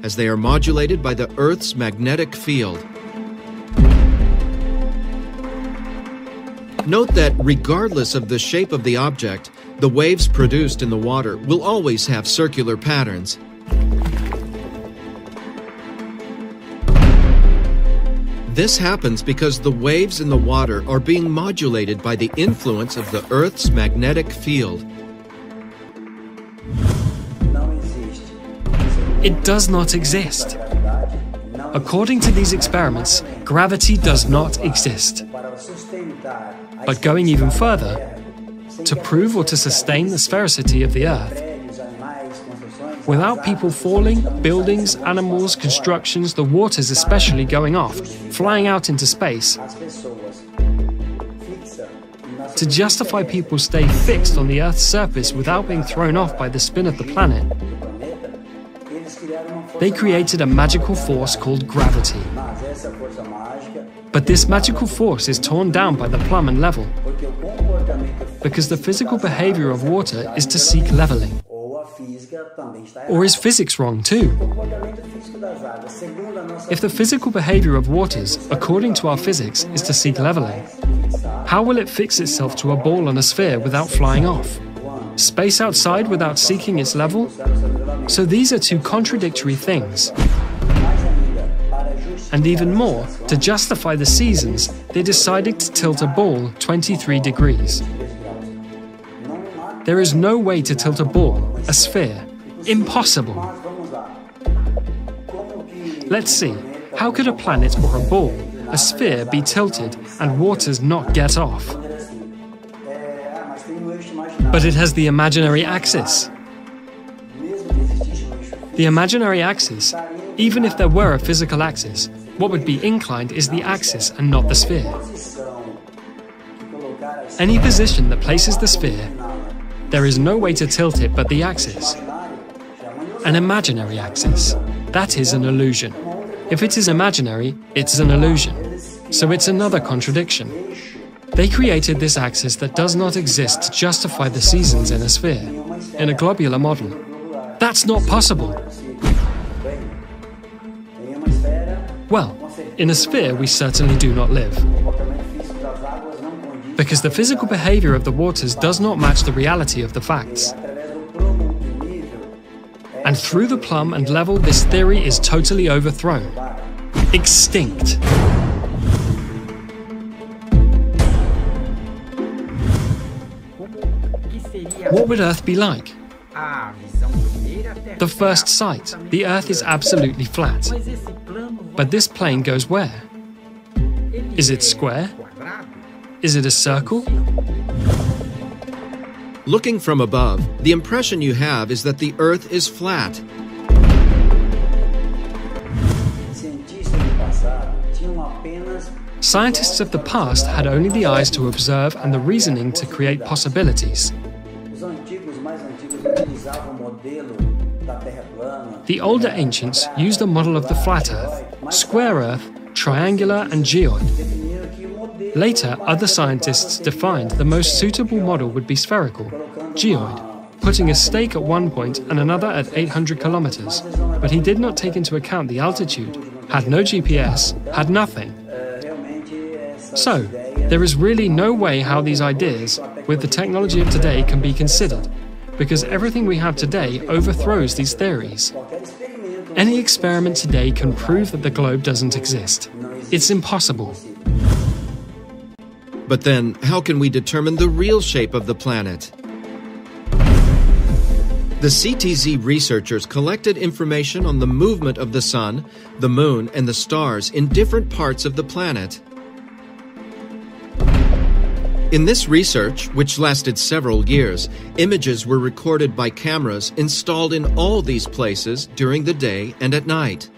as they are modulated by the Earth's magnetic field. Note that regardless of the shape of the object, the waves produced in the water will always have circular patterns. This happens because the waves in the water are being modulated by the influence of the Earth's magnetic field. It does not exist. According to these experiments, gravity does not exist. But going even further, to prove or to sustain the sphericity of the Earth, without people falling, buildings, animals, constructions, the waters especially going off, flying out into space, to justify people stay fixed on the Earth's surface without being thrown off by the spin of the planet, they created a magical force called gravity. But this magical force is torn down by the plumb and level, because the physical behavior of water is to seek leveling. Or is physics wrong too? If the physical behavior of waters, according to our physics, is to seek leveling, how will it fix itself to a ball on a sphere without flying off? Space outside without seeking its level? So these are two contradictory things. And even more, to justify the seasons, they decided to tilt a ball 23 degrees. There is no way to tilt a ball, a sphere. Impossible. Let's see, how could a planet or a ball, a sphere, be tilted and waters not get off? But it has the imaginary axis. The imaginary axis, even if there were a physical axis, what would be inclined is the axis and not the sphere. Any position that places the sphere, there is no way to tilt it but the axis. An imaginary axis, that is an illusion. If it is imaginary, it's an illusion. So it's another contradiction. They created this axis that does not exist to justify the seasons in a sphere, in a globular model. That's not possible. Well, in a sphere we certainly do not live. Because the physical behavior of the waters does not match the reality of the facts. And through the plumb and level, this theory is totally overthrown. Extinct. What would Earth be like? The first sight, the Earth is absolutely flat. But this plane goes where? Is it square? Is it a circle? Looking from above, the impression you have is that the Earth is flat. Scientists of the past had only the eyes to observe and the reasoning to create possibilities. The older ancients used a model of the flat Earth, square Earth, triangular and geoid. Later, other scientists defined the most suitable model would be spherical, geoid, putting a stake at one point and another at 800 kilometers. But he did not take into account the altitude, had no GPS, had nothing. So, there is really no way how these ideas, with the technology of today, can be considered, because everything we have today overthrows these theories. Any experiment today can prove that the globe doesn't exist. It's impossible. But then, how can we determine the real shape of the planet? The CTZ researchers collected information on the movement of the Sun, the Moon, and the stars in different parts of the planet. In this research, which lasted several years, images were recorded by cameras installed in all these places during the day and at night.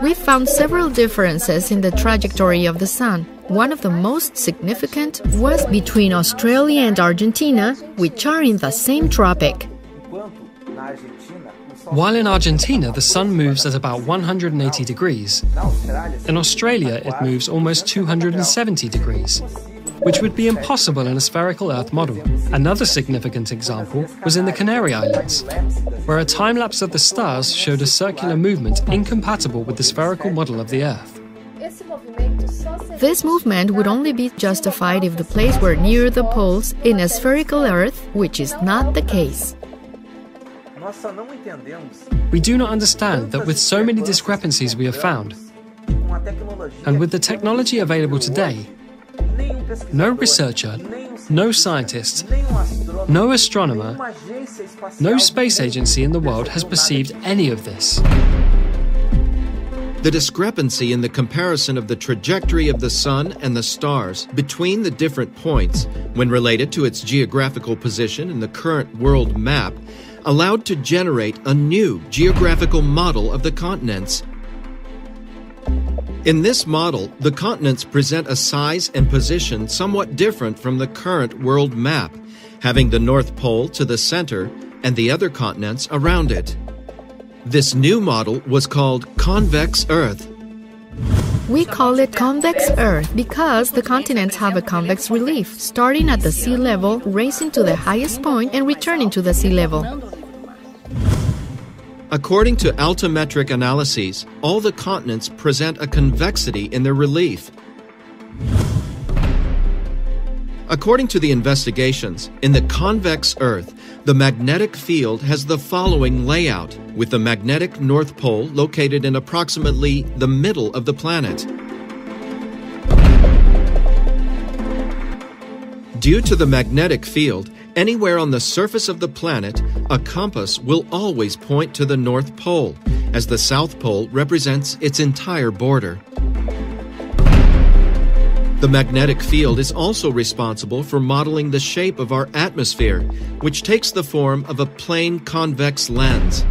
We found several differences in the trajectory of the Sun. One of the most significant was between Australia and Argentina, which are in the same tropic. While in Argentina the Sun moves at about 180 degrees, in Australia it moves almost 270 degrees, which would be impossible in a spherical Earth model. Another significant example was in the Canary Islands, where a time-lapse of the stars showed a circular movement incompatible with the spherical model of the Earth. This movement would only be justified if the place were near the poles in a spherical Earth, which is not the case. We do not understand that with so many discrepancies we have found, and with the technology available today, no researcher, no scientist, no astronomer, no space agency in the world has perceived any of this. The discrepancy in the comparison of the trajectory of the Sun and the stars between the different points, when related to its geographical position in the current world map, allowed to generate a new geographical model of the continents. In this model, the continents present a size and position somewhat different from the current world map, having the North Pole to the center and the other continents around it. This new model was called Convex Earth. We call it Convex Earth because the continents have a convex relief, starting at the sea level, racing to the highest point, and returning to the sea level. According to altimetric analyses, all the continents present a convexity in their relief. According to the investigations, in the convex Earth, the magnetic field has the following layout, with the magnetic North Pole located in approximately the middle of the planet. Due to the magnetic field, anywhere on the surface of the planet, a compass will always point to the North Pole, as the South Pole represents its entire border. The magnetic field is also responsible for modeling the shape of our atmosphere, which takes the form of a plane convex lens.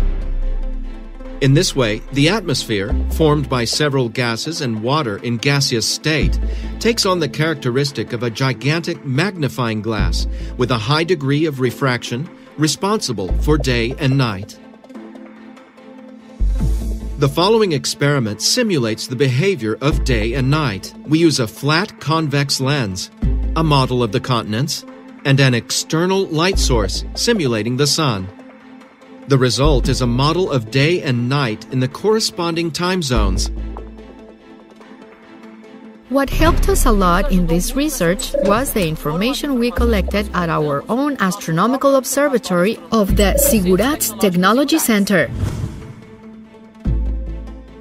In this way, the atmosphere, formed by several gases and water in gaseous state, takes on the characteristic of a gigantic magnifying glass with a high degree of refraction, responsible for day and night. The following experiment simulates the behavior of day and night. We use a flat convex lens, a model of the continents, and an external light source simulating the sun. The result is a model of day and night in the corresponding time zones. What helped us a lot in this research was the information we collected at our own astronomical observatory of the Zigurat's Technology Center.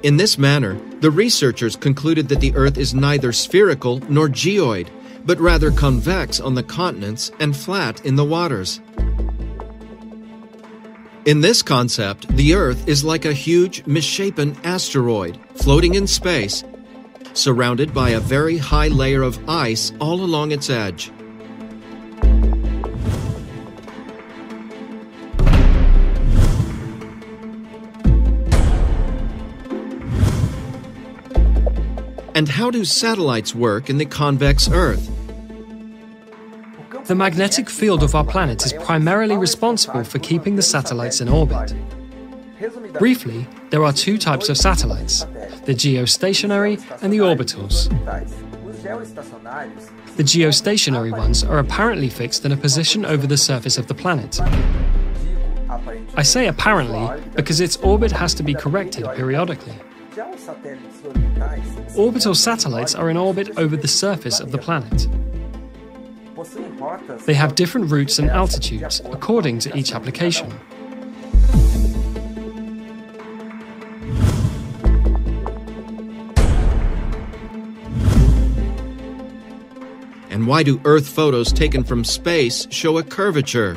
In this manner, the researchers concluded that the Earth is neither spherical nor geoid, but rather convex on the continents and flat in the waters. In this concept, the Earth is like a huge, misshapen asteroid floating in space, surrounded by a very high layer of ice all along its edge. And how do satellites work in the convex Earth? The magnetic field of our planet is primarily responsible for keeping the satellites in orbit. Briefly, there are two types of satellites, the geostationary and the orbitals. The geostationary ones are apparently fixed in a position over the surface of the planet. I say apparently because its orbit has to be corrected periodically. Orbital satellites are in orbit over the surface of the planet. They have different routes and altitudes according to each application. And why do Earth photos taken from space show a curvature?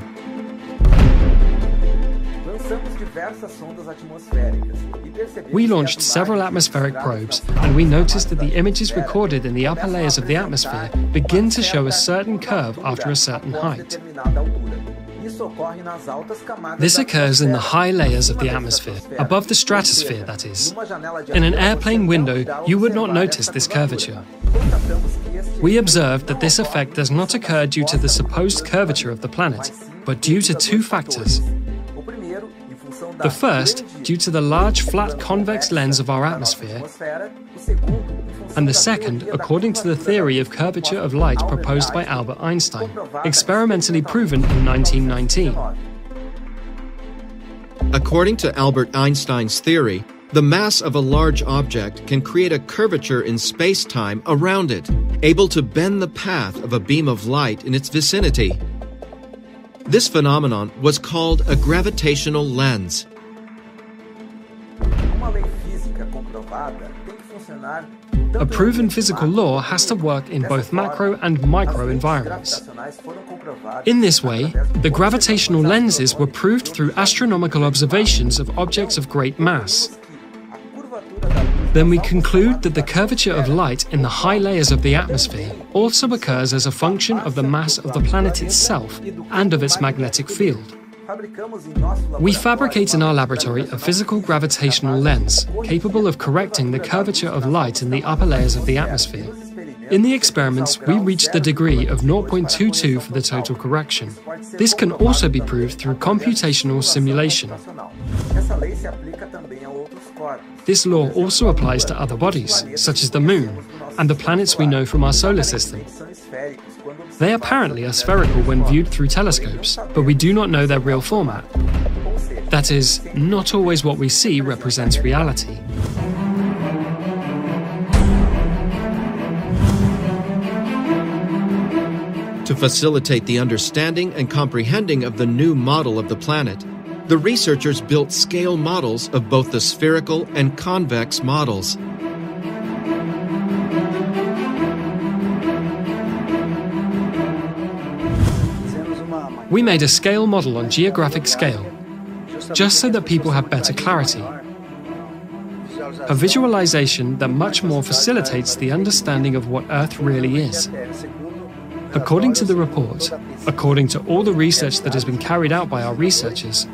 We launched several atmospheric probes, and we noticed that the images recorded in the upper layers of the atmosphere begin to show a certain curve after a certain height. This occurs in the high layers of the atmosphere, above the stratosphere, that is. In an airplane window, you would not notice this curvature. We observed that this effect does not occur due to the supposed curvature of the planet, but due to two factors. The first, due to the large flat convex lens of our atmosphere, and the second, according to the theory of curvature of light proposed by Albert Einstein, experimentally proven in 1919. According to Albert Einstein's theory, the mass of a large object can create a curvature in space-time around it, able to bend the path of a beam of light in its vicinity. This phenomenon was called a gravitational lens. A proven physical law has to work in both macro and micro environments. In this way, the gravitational lenses were proved through astronomical observations of objects of great mass. Then we conclude that the curvature of light in the high layers of the atmosphere also occurs as a function of the mass of the planet itself and of its magnetic field. We fabricate in our laboratory a physical gravitational lens capable of correcting the curvature of light in the upper layers of the atmosphere. In the experiments, we reached the degree of 0.22 for the total correction. This can also be proved through computational simulation. This law also applies to other bodies, such as the Moon, and the planets we know from our solar system. They apparently are spherical when viewed through telescopes, but we do not know their real format. That is, not always what we see represents reality. To facilitate the understanding and comprehending of the new model of the planet, the researchers built scale models of both the spherical and convex models. We made a scale model on geographic scale, just so that people have better clarity. A visualization that much more facilitates the understanding of what Earth really is. According to the report, according to all the research that has been carried out by our researchers,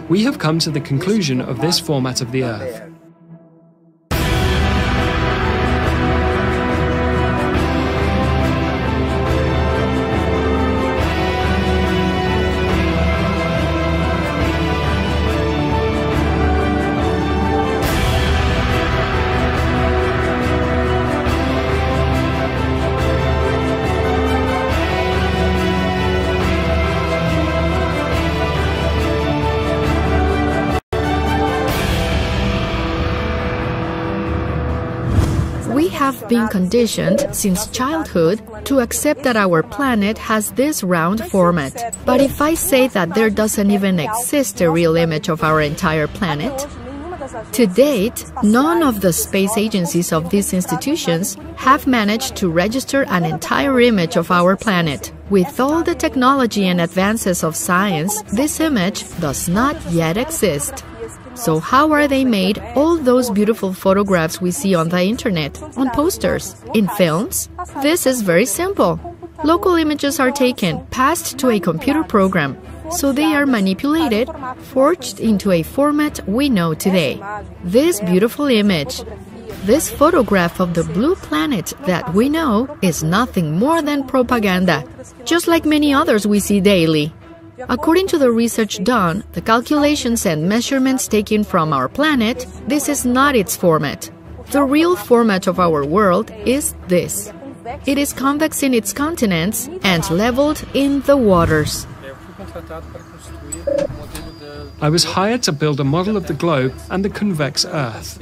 we have come to the conclusion of this format of the Earth. We have been conditioned since childhood to accept that our planet has this round format. But if I say that there doesn't even exist a real image of our entire planet, to date, none of the space agencies of these institutions have managed to register an entire image of our planet. With all the technology and advances of science, this image does not yet exist. So how are they made, all those beautiful photographs we see on the internet, on posters, in films? This is very simple. Local images are taken, passed to a computer program, so they are manipulated, forged into a format we know today. This beautiful image, this photograph of the blue planet that we know, is nothing more than propaganda, just like many others we see daily. According to the research done, the calculations and measurements taken from our planet, this is not its format. The real format of our world is this. It is convex in its continents and leveled in the waters. I was hired to build a model of the globe and the convex Earth.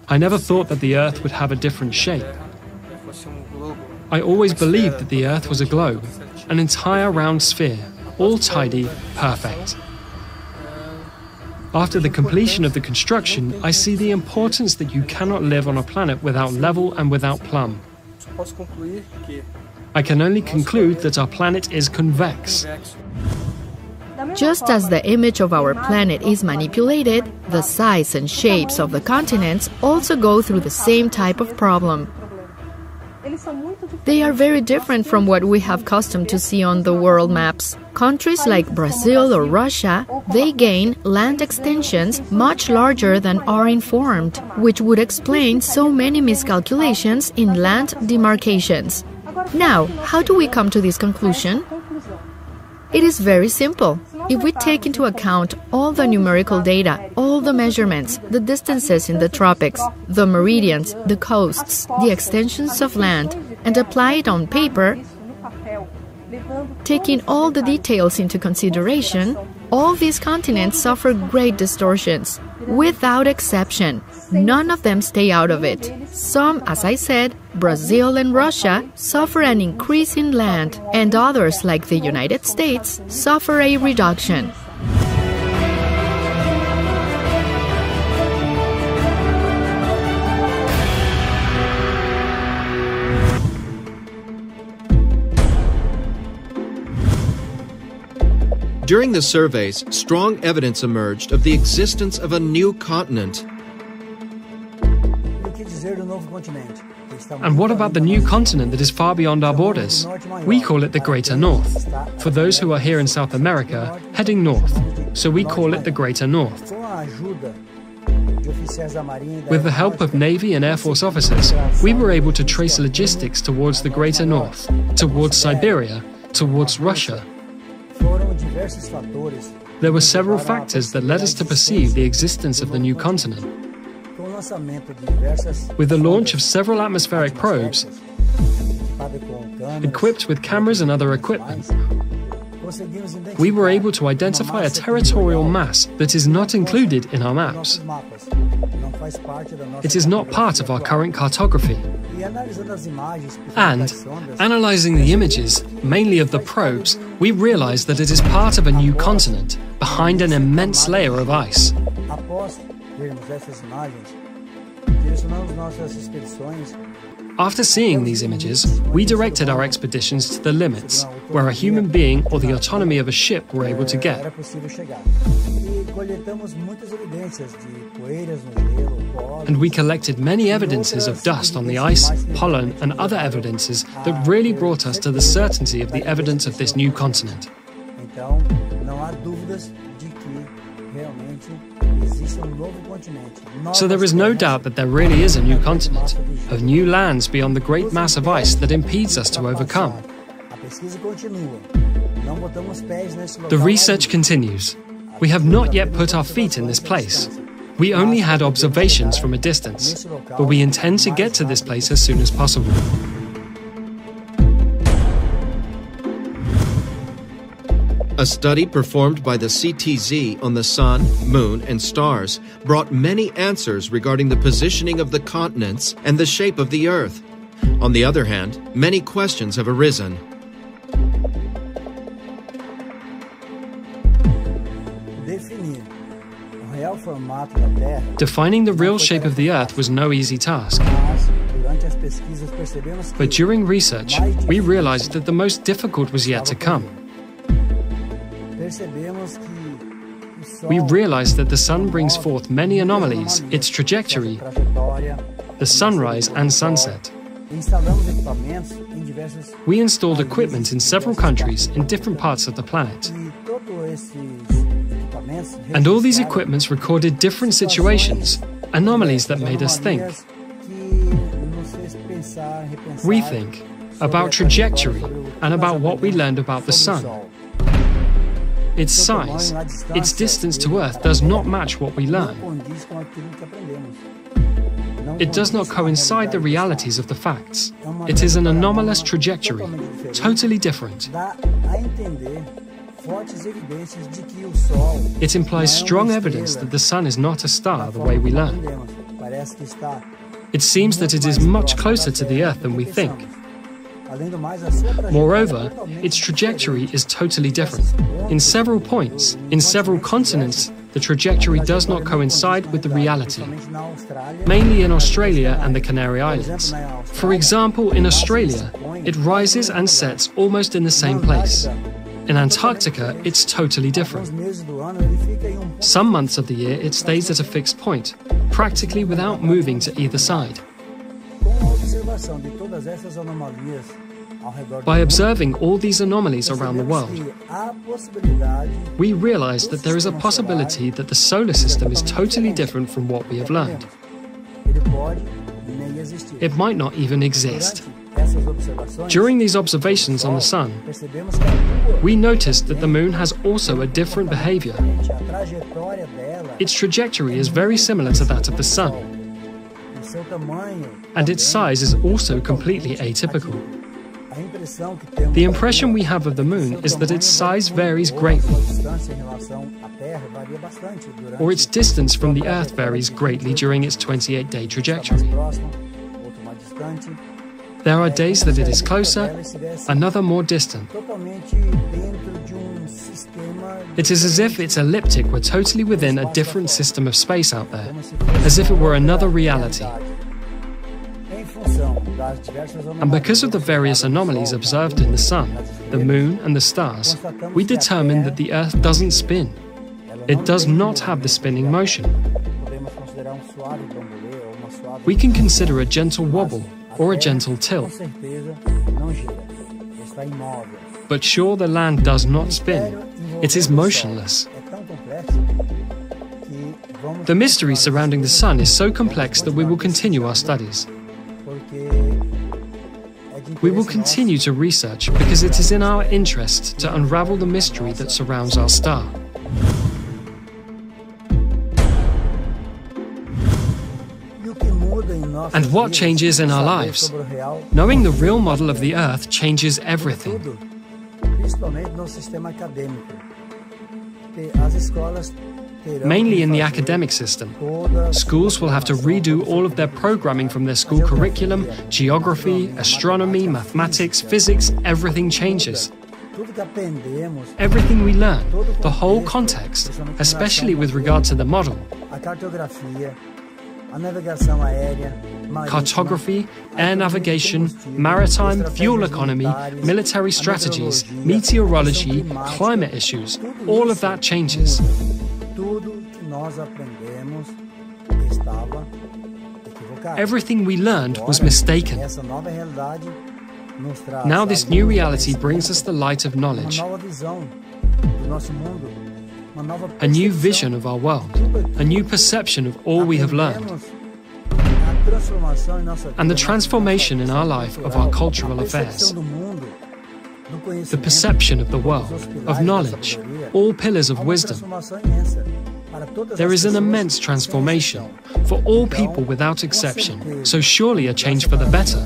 I never thought that the Earth would have a different shape. I always believed that the Earth was a globe, an entire round sphere, all tidy, perfect. After the completion of the construction, I see the importance that you cannot live on a planet without level and without plumb. I can only conclude that our planet is convex. Just as the image of our planet is manipulated, the size and shapes of the continents also go through the same type of problem. They are very different from what we have custom to see on the world maps. Countries like Brazil or Russia, they gain land extensions much larger than are informed, which would explain so many miscalculations in land demarcations. Now, how do we come to this conclusion? It is very simple. If we take into account all the numerical data, all the measurements, the distances in the tropics, the meridians, the coasts, the extensions of land, and apply it on paper, taking all the details into consideration, all these continents suffer great distortions. Without exception, none of them stay out of it. Some, as I said, Brazil and Russia, suffer an increase in land, and others, like the United States, suffer a reduction. During the surveys, strong evidence emerged of the existence of a new continent. And what about the new continent that is far beyond our borders? We call it the Greater North. For those who are here in South America, heading north, so we call it the Greater North. With the help of Navy and Air Force officers, we were able to trace logistics towards the Greater North, towards Siberia, towards Russia. There were several factors that led us to perceive the existence of the new continent. With the launch of several atmospheric probes, equipped with cameras and other equipment, we were able to identify a territorial mass that is not included in our maps. It is not part of our current cartography. And, analyzing the images, mainly of the probes, we realized that it is part of a new continent, behind an immense layer of ice. After seeing these images, we directed our expeditions to the limits, where a human being or the autonomy of a ship were able to get. And we collected many evidences of dust on the ice, pollen, and other evidences that really brought us to the certainty of the evidence of this new continent. So there is no doubt that there really is a new continent, of new lands beyond the great mass of ice that impedes us to overcome. The research continues. We have not yet put our feet in this place. We only had observations from a distance, but we intend to get to this place as soon as possible. A study performed by the CTZ on the Sun, Moon, and stars brought many answers regarding the positioning of the continents and the shape of the Earth. On the other hand, many questions have arisen. Defining the real shape of the Earth was no easy task. But during research, we realized that the most difficult was yet to come. We realized that the Sun brings forth many anomalies, its trajectory, the sunrise and sunset. We installed equipment in several countries in different parts of the planet. And all these equipments recorded different situations, anomalies that made us think, rethink, about trajectory and about what we learned about the Sun. Its size, its distance to Earth does not match what we learn. It does not coincide the realities of the facts. It is an anomalous trajectory, totally different. It implies strong evidence that the Sun is not a star the way we learn. It seems that it is much closer to the Earth than we think. Moreover, its trajectory is totally different. In several points, in several continents, the trajectory does not coincide with the reality, mainly in Australia and the Canary Islands. For example, in Australia, it rises and sets almost in the same place. In Antarctica, it's totally different. Some months of the year, it stays at a fixed point, practically without moving to either side. By observing all these anomalies around the world, we realize that there is a possibility that the solar system is totally different from what we have learned. It might not even exist. During these observations on the Sun, we noticed that the Moon has also a different behavior. Its trajectory is very similar to that of the Sun, and its size is also completely atypical. The impression we have of the Moon is that its size varies greatly, or its distance from the Earth varies greatly during its 28-day trajectory. There are days that it is closer, another more distant. It is as if its elliptic were totally within a different system of space out there, as if it were another reality. And because of the various anomalies observed in the Sun, the Moon and the stars, we determined that the Earth doesn't spin. It does not have the spinning motion. We can consider a gentle wobble or a gentle tilt. But sure, the land does not spin. It is motionless. The mystery surrounding the Sun is so complex that we will continue our studies. We will continue to research because it is in our interest to unravel the mystery that surrounds our star. And what changes in our lives? Knowing the real model of the Earth changes everything. Mainly in the academic system. Schools will have to redo all of their programming from their school curriculum, geography, astronomy, mathematics, physics, everything changes. Everything we learn, the whole context, especially with regard to the model. Cartography, air navigation, maritime, fuel economy, military strategies, meteorology, climate issues, all of that changes. Everything we learned was mistaken. Now this new reality brings us the light of knowledge, a new vision of our world, a new perception of all we have learned, and the transformation in our life of our cultural affairs. The perception of the world, of knowledge, all pillars of wisdom. There is an immense transformation for all people without exception, so surely a change for the better.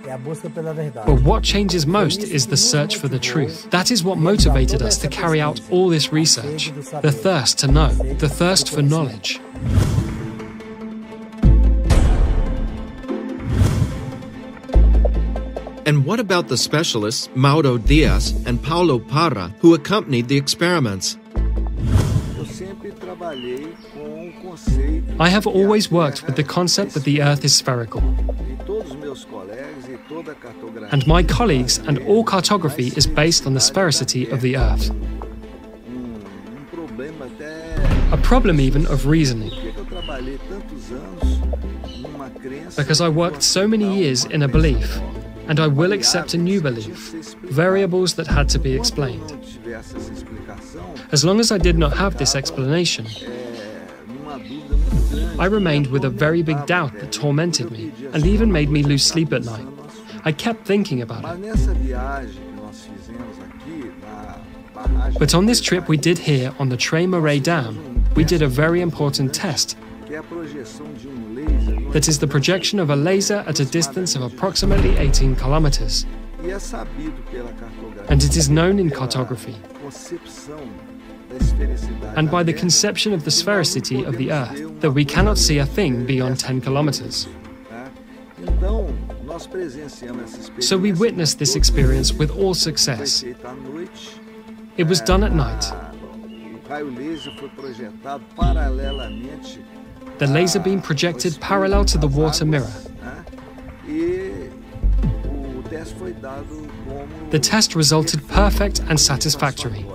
But what changes most is the search for the truth. That is what motivated us to carry out all this research. The thirst to know, the thirst for knowledge. And what about the specialists Mauro Dias and Paulo Parra who accompanied the experiments? I have always worked with the concept that the Earth is spherical. And my colleagues and all cartography is based on the sphericity of the Earth. A problem even of reasoning. Because I worked so many years in a belief, and I will accept a new belief, variables that had to be explained. As long as I did not have this explanation, I remained with a very big doubt that tormented me and even made me lose sleep at night. I kept thinking about it. But on this trip we did here on the Trem Marae Dam, we did a very important test. That is the projection of a laser at a distance of approximately 18 kilometers. And it is known in cartography and by the conception of the sphericity of the Earth that we cannot see a thing beyond 10 kilometers. So we witnessed this experience with all success. It was done at night. The laser beam projected parallel to the water mirror. The test resulted perfect and satisfactory.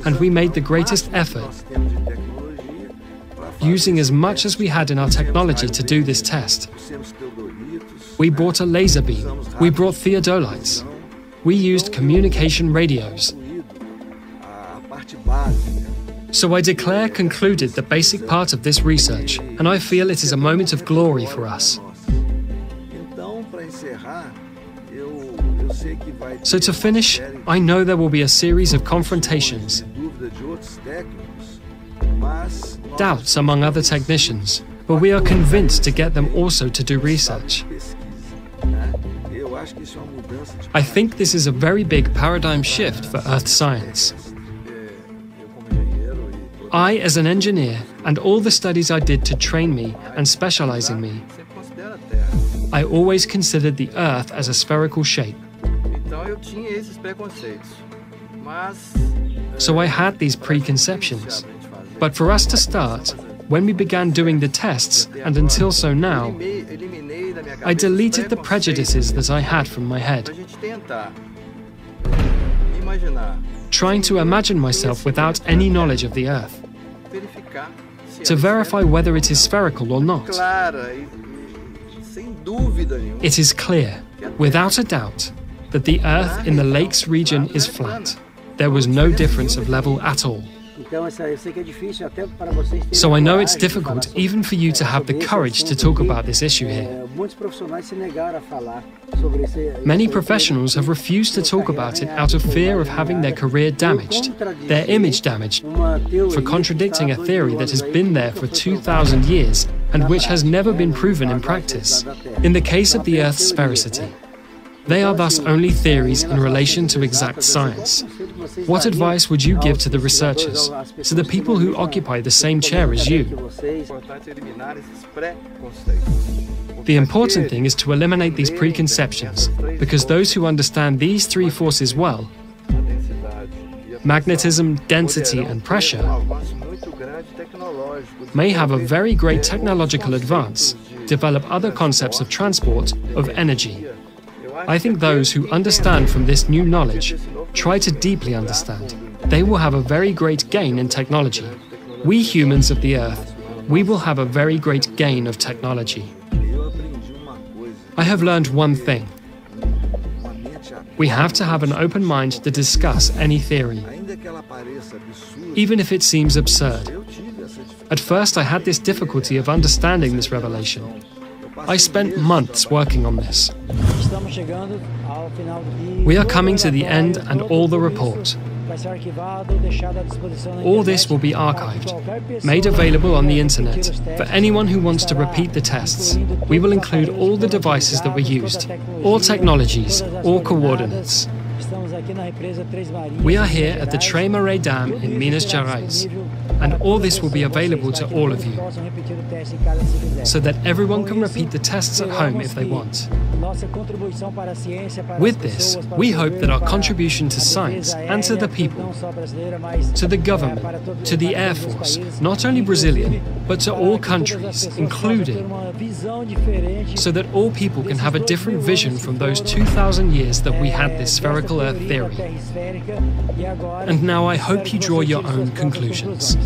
And we made the greatest effort, using as much as we had in our technology to do this test. We brought a laser beam, we brought theodolites, we used communication radios. So I declare concluded the basic part of this research, and I feel it is a moment of glory for us. So to finish, I know there will be a series of confrontations, doubts among other technicians, but we are convinced to get them also to do research. I think this is a very big paradigm shift for Earth science. I, as an engineer, and all the studies I did to train me and specialize in me, I always considered the Earth as a spherical shape. So I had these preconceptions. But for us to start, when we began doing the tests, and until so now, I deleted the prejudices that I had from my head, trying to imagine myself without any knowledge of the Earth, to verify whether it is spherical or not. It is clear, without a doubt, that the Earth in the lakes region is flat. There was no difference of level at all. So I know it's difficult even for you to have the courage to talk about this issue here. Many professionals have refused to talk about it out of fear of having their career damaged, their image damaged, for contradicting a theory that has been there for 2,000 years and which has never been proven in practice. In the case of the Earth's sphericity, they are thus only theories in relation to exact science. What advice would you give to the researchers, to the people who occupy the same chair as you? The important thing is to eliminate these preconceptions, because those who understand these three forces well, magnetism, density, and pressure, may have a very great technological advance, develop other concepts of transport, of energy. I think those who understand from this new knowledge, try to deeply understand, they will have a very great gain in technology. We humans of the Earth, we will have a very great gain of technology. I have learned one thing. We have to have an open mind to discuss any theory, even if it seems absurd. At first I had this difficulty of understanding this revelation. I spent months working on this. We are coming to the end and all the report. All this will be archived, made available on the internet, for anyone who wants to repeat the tests. We will include all the devices that were used, all technologies, all coordinates. We are here at the Três Marés Dam in Minas Gerais, and all this will be available to all of you, so that everyone can repeat the tests at home if they want. With this, we hope that our contribution to science and to the people, to the government, to the Air Force, not only Brazilian, but to all countries, including, so that all people can have a different vision from those 2,000 years that we had this spherical Earth theory. And now I hope you draw your own conclusions.